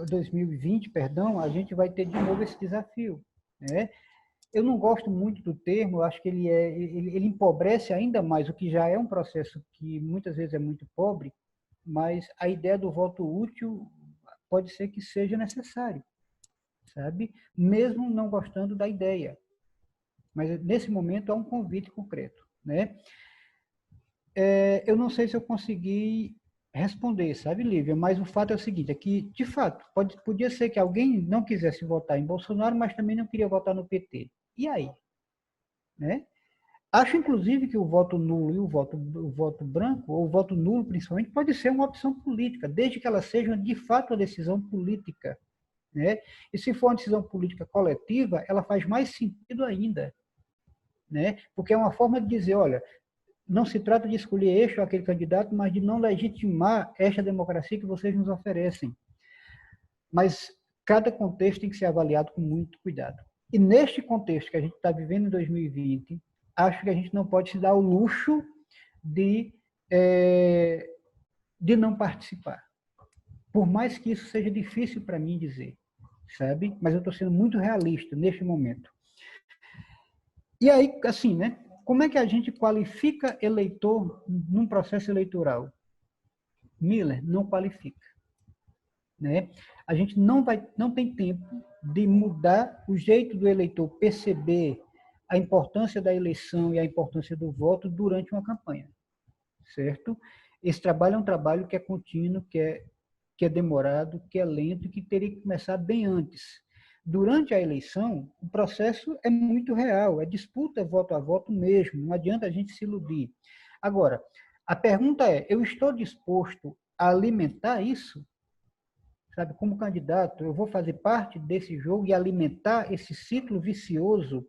2020, perdão, a gente vai ter de novo esse desafio, né? Eu não gosto muito do termo, eu acho que ele empobrece ainda mais o que já é um processo que muitas vezes é muito pobre, mas a ideia do voto útil pode ser que seja necessário, sabe? Mesmo não gostando da ideia. Mas nesse momento há um convite concreto, né? Eu não sei se eu consegui responder, sabe, Lívia? Mas o fato é o seguinte, é que, de fato, podia ser que alguém não quisesse votar em Bolsonaro, mas também não queria votar no PT. E aí? Né? Acho, inclusive, que o voto nulo e o voto branco, ou o voto nulo, principalmente, pode ser uma opção política, desde que ela seja, de fato, uma decisão política. Né? E se for uma decisão política coletiva, ela faz mais sentido ainda. Né? Porque é uma forma de dizer, olha, não se trata de escolher este ou aquele candidato, mas de não legitimar esta democracia que vocês nos oferecem. Mas cada contexto tem que ser avaliado com muito cuidado. E neste contexto que a gente está vivendo em 2020, acho que a gente não pode se dar o luxo de não participar. Por mais que isso seja difícil para mim dizer, sabe? Mas eu estou sendo muito realista neste momento. E aí, assim, né? Como é que a gente qualifica eleitor num processo eleitoral? Miller, não qualifica. Né? A gente não tem tempo de mudar o jeito do eleitor perceber a importância da eleição e a importância do voto durante uma campanha, certo? Esse trabalho é um trabalho que é contínuo, que é demorado, que é lento e que teria que começar bem antes. Durante a eleição, o processo é muito real, é disputa voto a voto mesmo, não adianta a gente se iludir. Agora, a pergunta é, eu estou disposto a alimentar isso? Sabe, como candidato, eu vou fazer parte desse jogo e alimentar esse ciclo vicioso,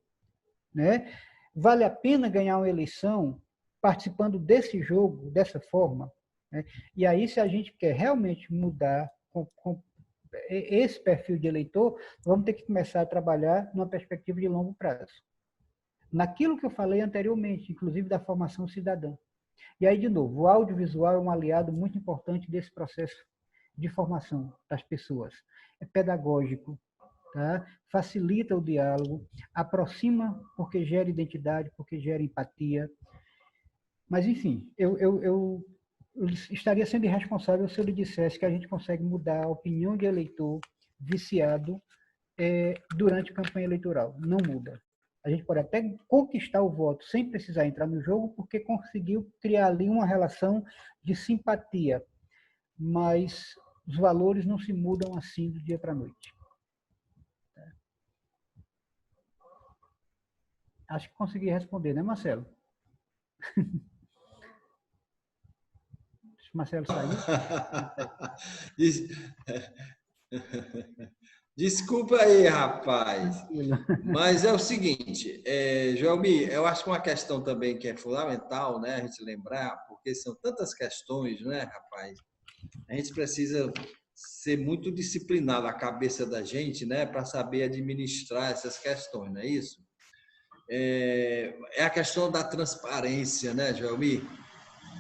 né? Vale a pena ganhar uma eleição participando desse jogo, dessa forma? Né? E aí, se a gente quer realmente mudar com esse perfil de eleitor, vamos ter que começar a trabalhar numa perspectiva de longo prazo. Naquilo que eu falei anteriormente, inclusive da formação cidadã. E aí, de novo, o audiovisual é um aliado muito importante desse processo de formação das pessoas. É pedagógico, tá? Facilita o diálogo, aproxima porque gera identidade, porque gera empatia. Mas, enfim, eu estaria sendo irresponsável se eu lhe dissesse que a gente consegue mudar a opinião de eleitor viciado durante a campanha eleitoral. Não muda. A gente pode até conquistar o voto sem precisar entrar no jogo, porque conseguiu criar ali uma relação de simpatia. Mas os valores não se mudam assim do dia para a noite. Acho que consegui responder, né, Marcelo? Marcelo saiu? Desculpa aí, rapaz. Mas é o seguinte, Joelmi, eu acho que uma questão também que é fundamental, né, a gente lembrar, porque são tantas questões, né, rapaz? A gente precisa ser muito disciplinado a cabeça da gente, né, para saber administrar essas questões, não é isso? É a questão da transparência, né, Joelmi?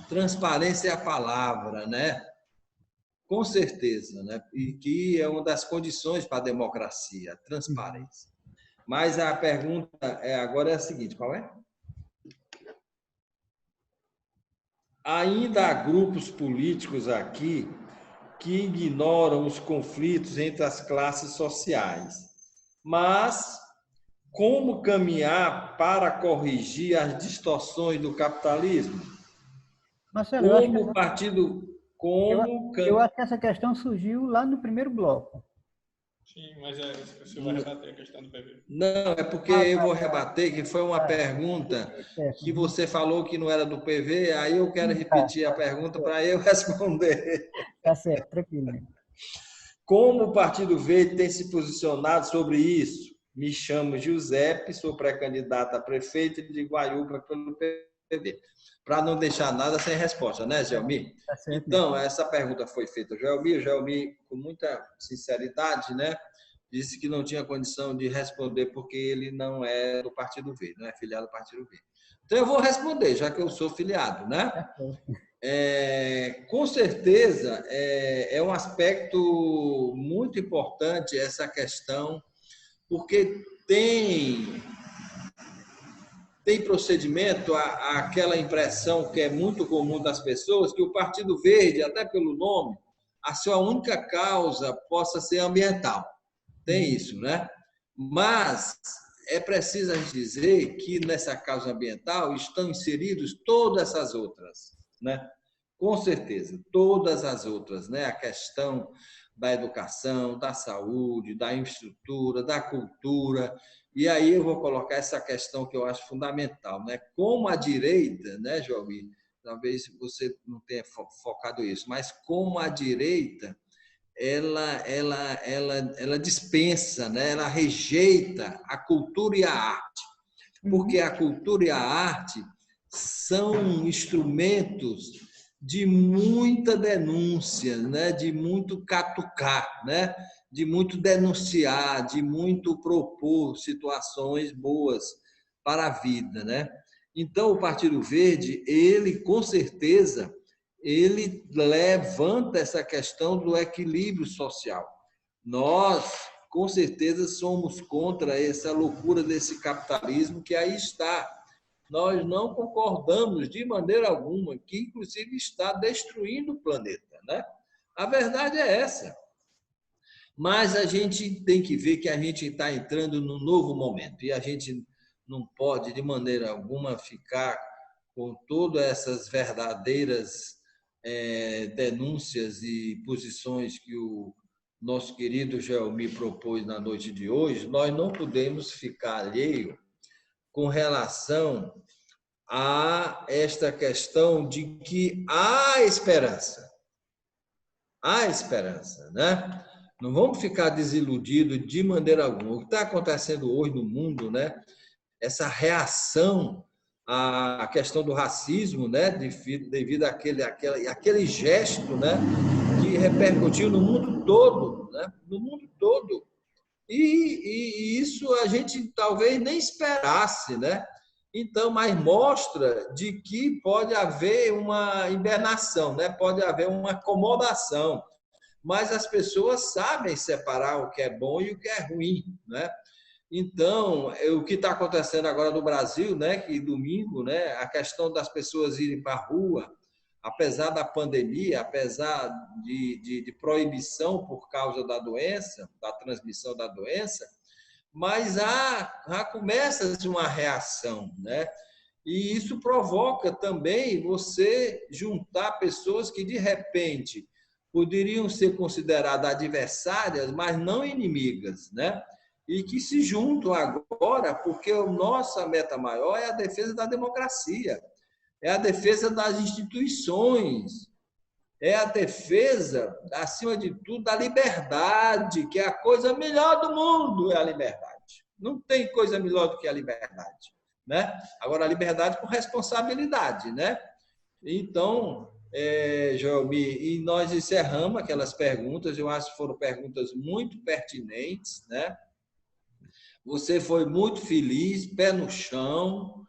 Transparência é a palavra, né? Com certeza, né? E que é uma das condições para a democracia, a transparência. Mas a pergunta agora é a seguinte, qual é? Ainda há grupos políticos aqui que ignoram os conflitos entre as classes sociais. Mas como caminhar para corrigir as distorções do capitalismo? Marcelo, Como o partido... eu acho que essa questão surgiu lá no primeiro bloco. Sim, mas você vai rebater a questão do PV. Não, é porque eu vou rebater que foi uma pergunta que você falou que não era do PV, aí eu quero repetir a pergunta para eu responder. Tá certo, tranquilo. Como o Partido Verde tem se posicionado sobre isso? Me chamo Giuseppe, sou pré-candidato a prefeito de Guaiúba pelo PV. Para não deixar nada sem resposta, né, Gelmi? Tá certo. Então, essa pergunta foi feita ao Gelmi. O Gelmi, com muita sinceridade, né, disse que não tinha condição de responder porque ele não é do Partido Verde, não é filiado ao Partido Verde. Então, eu vou responder, já que eu sou filiado, né? Com certeza, é um aspecto muito importante essa questão, porque tem procedimento, aquela impressão que é muito comum das pessoas, que o Partido Verde, até pelo nome, a sua única causa possa ser ambiental. Tem isso, né? Mas é preciso dizer que nessa causa ambiental estão inseridos todas essas outras, né? Com certeza, todas as outras, né? A questão da educação, da saúde, da infraestrutura, da cultura. E aí eu vou colocar essa questão que eu acho fundamental, né? Como a direita, né, Jovi? Talvez você não tenha focado isso, mas como a direita ela dispensa, né? Ela rejeita a cultura e a arte, porque a cultura e a arte são instrumentos de muita denúncia, né? De muito catucar, né? De muito denunciar, de muito propor situações boas para a vida, né? Então, o Partido Verde, ele com certeza ele levanta essa questão do equilíbrio social. Nós, com certeza, somos contra essa loucura desse capitalismo que aí está. Nós não concordamos de maneira alguma, que inclusive está destruindo o planeta, né? A verdade é essa. Mas a gente tem que ver que a gente está entrando num novo momento e a gente não pode, de maneira alguma, ficar com todas essas verdadeiras denúncias e posições que o nosso querido Gelmi propôs na noite de hoje. Nós não podemos ficar alheio com relação a esta questão de que há esperança. Há esperança, né? Não vamos ficar desiludidos de maneira alguma. O que está acontecendo hoje no mundo, né? Essa reação à questão do racismo, né? Devido àquele gesto, né? Que repercutiu no mundo todo, né? No mundo todo. E isso a gente talvez nem esperasse, né? Então, mas mostra de que pode haver uma hibernação, né? Pode haver uma acomodação, mas as pessoas sabem separar o que é bom e o que é ruim, né? Então, o que está acontecendo agora no Brasil, né? Que domingo, né? A questão das pessoas irem para a rua, apesar da pandemia, apesar de proibição por causa da doença, da transmissão da doença, mas já começa uma reação, né? E isso provoca também você juntar pessoas que, de repente, poderiam ser consideradas adversárias, mas não inimigas, né? E que se juntam agora porque a nossa meta maior é a defesa da democracia, é a defesa das instituições, é a defesa, acima de tudo, da liberdade, que é a coisa melhor do mundo, é a liberdade. Não tem coisa melhor do que a liberdade, né? Agora, a liberdade com responsabilidade, né? Então, Joelmi, e nós encerramos aquelas perguntas, eu acho que foram perguntas muito pertinentes, né? Você foi muito feliz, pé no chão,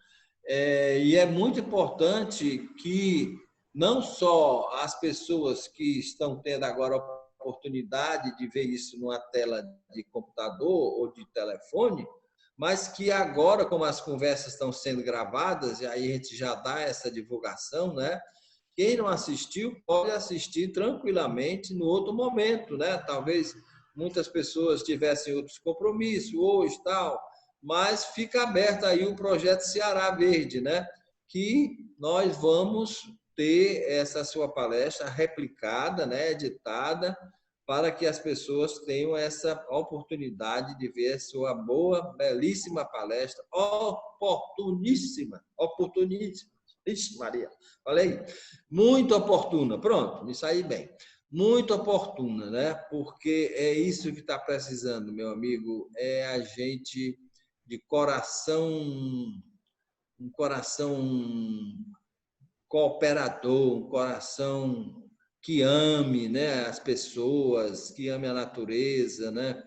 e é muito importante que não só as pessoas que estão tendo agora a oportunidade de ver isso numa tela de computador ou de telefone, mas que agora, como as conversas estão sendo gravadas, e aí a gente já dá essa divulgação, né? Quem não assistiu pode assistir tranquilamente no outro momento, né? Talvez muitas pessoas tivessem outros compromissos hoje, tal, mas fica aberto aí o projeto Ceará Verde, né? Que nós vamos ter essa sua palestra replicada, né, editada, para que as pessoas tenham essa oportunidade de ver sua boa, belíssima palestra, oportuníssima, oportuníssima. Ixi, Maria, falei, muito oportuna, pronto, me saí bem. Muito oportuna, né? Porque é isso que está precisando, meu amigo, é a gente de coração, um coração cooperador, um coração que ame, né, as pessoas, que ame a natureza, né,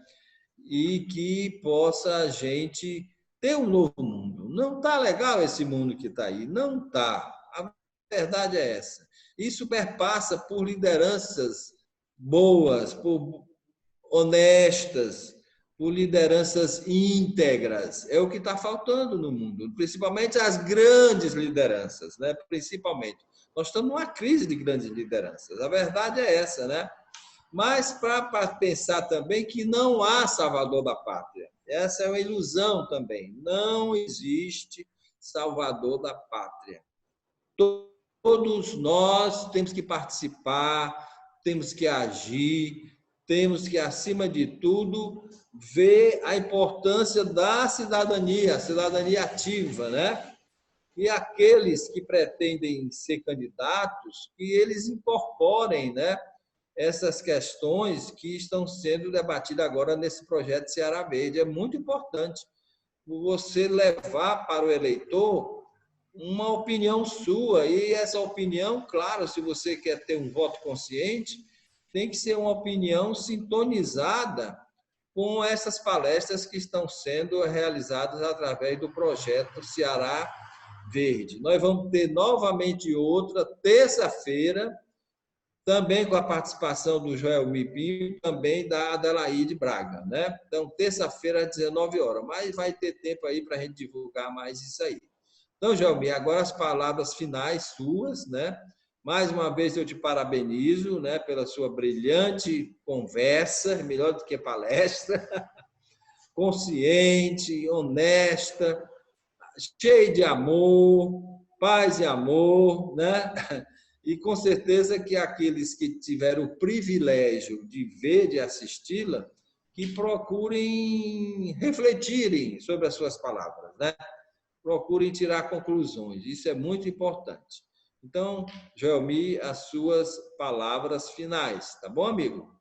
e que possa a gente ter um novo mundo. Não está legal esse mundo que está aí, não está. A verdade é essa. Isso perpassa por lideranças boas, por honestas, por lideranças íntegras. É o que está faltando no mundo, principalmente as grandes lideranças, né? Principalmente. Nós estamos numa crise de grandes lideranças. A verdade é essa, né? Mas para pensar também que não há salvador da pátria. Essa é uma ilusão também. Não existe salvador da pátria. Todos nós temos que participar, temos que agir, temos que, acima de tudo, ver a importância da cidadania, a cidadania ativa, né? E aqueles que pretendem ser candidatos, que eles incorporem, né, essas questões que estão sendo debatidas agora nesse projeto Ceará Verde. É muito importante você levar para o eleitor uma opinião sua, e essa opinião, claro, se você quer ter um voto consciente, tem que ser uma opinião sintonizada com essas palestras que estão sendo realizadas através do projeto Ceará Verde. Nós vamos ter novamente outra terça-feira, também com a participação do Joel Mipinho, também da Adelaide Braga, né? Então, terça-feira às 19 horas, mas vai ter tempo aí para a gente divulgar mais isso aí. Então, Joelmir, agora as palavras finais suas, né? Mais uma vez eu te parabenizo, né, pela sua brilhante conversa, melhor do que palestra, consciente, honesta, cheia de amor, paz e amor, né? E com certeza que aqueles que tiveram o privilégio de ver, de assisti-la, que procurem refletirem sobre as suas palavras, né? Procurem tirar conclusões. Isso é muito importante. Então, Joelmi, as suas palavras finais, tá bom, amigo?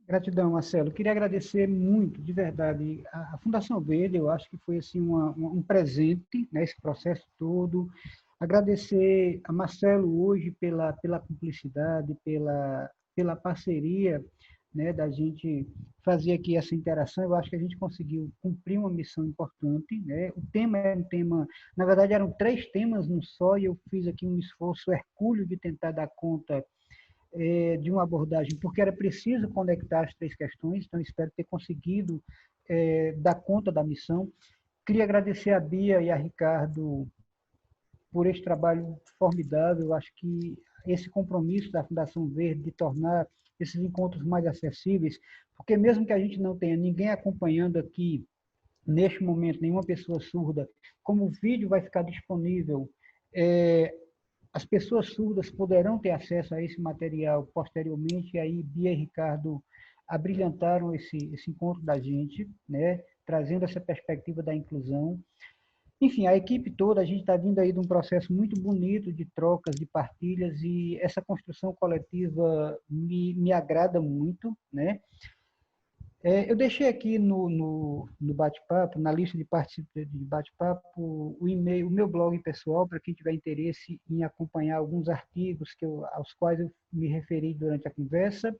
Gratidão, Marcelo. Queria agradecer muito, de verdade, a Fundação Verde. Eu acho que foi assim um presente, né, esse processo todo. Agradecer a Marcelo hoje pela cumplicidade, pela parceria, né, da gente fazer aqui essa interação. Eu acho que a gente conseguiu cumprir uma missão importante, né? O tema era um tema, na verdade eram 3 temas num só, e eu fiz aqui um esforço hercúleo de tentar dar conta de uma abordagem, porque era preciso conectar as 3 questões, então espero ter conseguido dar conta da missão. Queria agradecer a Bia e a Ricardo por esse trabalho formidável. Eu acho que esse compromisso da Fundação Verde de tornar esses encontros mais acessíveis, porque mesmo que a gente não tenha ninguém acompanhando aqui, neste momento, nenhuma pessoa surda, como o vídeo vai ficar disponível, as pessoas surdas poderão ter acesso a esse material posteriormente, e aí Bia e Ricardo abrilhantaram esse encontro da gente, né, trazendo essa perspectiva da inclusão. Enfim, a equipe toda, a gente está vindo aí de um processo muito bonito de trocas, de partilhas, e essa construção coletiva me agrada muito, né? Eu deixei aqui no bate-papo, na lista de participantes de bate-papo, o e-mail, o meu blog pessoal, para quem tiver interesse em acompanhar alguns artigos aos quais eu me referi durante a conversa.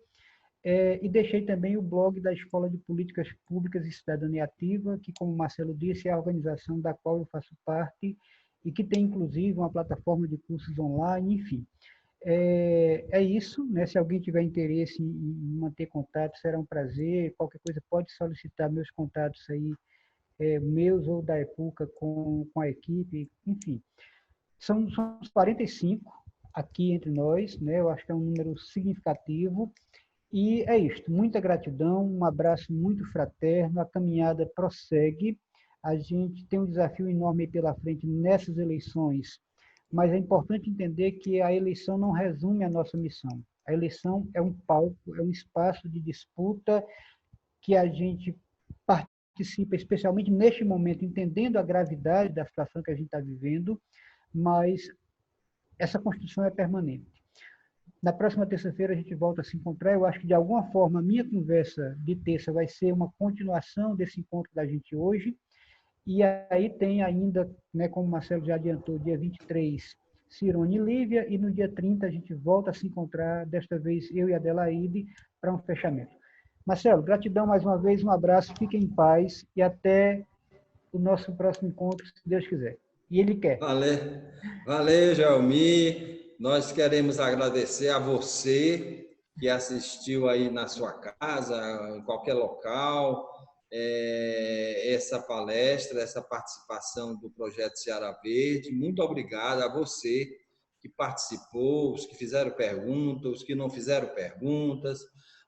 E deixei também o blog da Escola de Políticas Públicas e Cidadania Ativa, que, como o Marcelo disse, é a organização da qual eu faço parte e que tem, inclusive, uma plataforma de cursos online, enfim. Isso, né? Se alguém tiver interesse em manter contato, será um prazer. Qualquer coisa pode solicitar meus contatos aí meus ou da EPUCA com a equipe, enfim. São 45 aqui entre nós, né? Eu acho que é um número significativo. E é isto, muita gratidão, um abraço muito fraterno, a caminhada prossegue, a gente tem um desafio enorme pela frente nessas eleições, mas é importante entender que a eleição não resume a nossa missão. A eleição é um palco, é um espaço de disputa que a gente participa, especialmente neste momento, entendendo a gravidade da situação que a gente está vivendo, mas essa construção é permanente. Na próxima terça-feira a gente volta a se encontrar. Eu acho que, de alguma forma, a minha conversa de terça vai ser uma continuação desse encontro da gente hoje. E aí tem ainda, né, como o Marcelo já adiantou, dia 23, Cirone e Lívia, e no dia 30 a gente volta a se encontrar, desta vez eu e a Adelaide, para um fechamento. Marcelo, gratidão mais uma vez, um abraço, fiquem em paz e até o nosso próximo encontro, se Deus quiser. E Ele quer. Valeu, Jaomi. Nós queremos agradecer a você que assistiu aí na sua casa, em qualquer local, essa palestra, essa participação do Projeto Ceará Verde. Muito obrigado a você que participou, os que fizeram perguntas, os que não fizeram perguntas.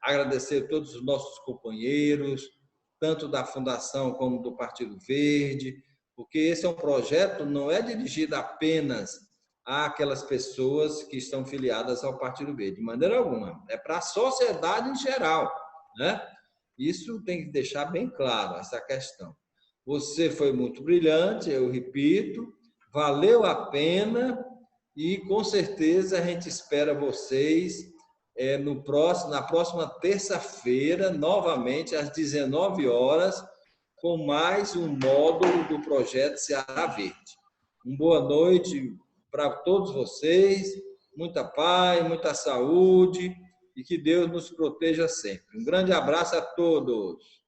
Agradecer a todos os nossos companheiros, tanto da Fundação como do Partido Verde, porque esse é um projeto, não é dirigido apenas àquelas pessoas que estão filiadas ao Partido Verde, de maneira alguma. É para a sociedade em geral, né? Isso tem que deixar bem claro, essa questão. Você foi muito brilhante, eu repito, valeu a pena e, com certeza, a gente espera vocês na próxima terça-feira, novamente, às 19 horas, com mais um módulo do Projeto Ceará Verde. Uma boa noite para todos vocês, muita paz, muita saúde e que Deus nos proteja sempre. Um grande abraço a todos.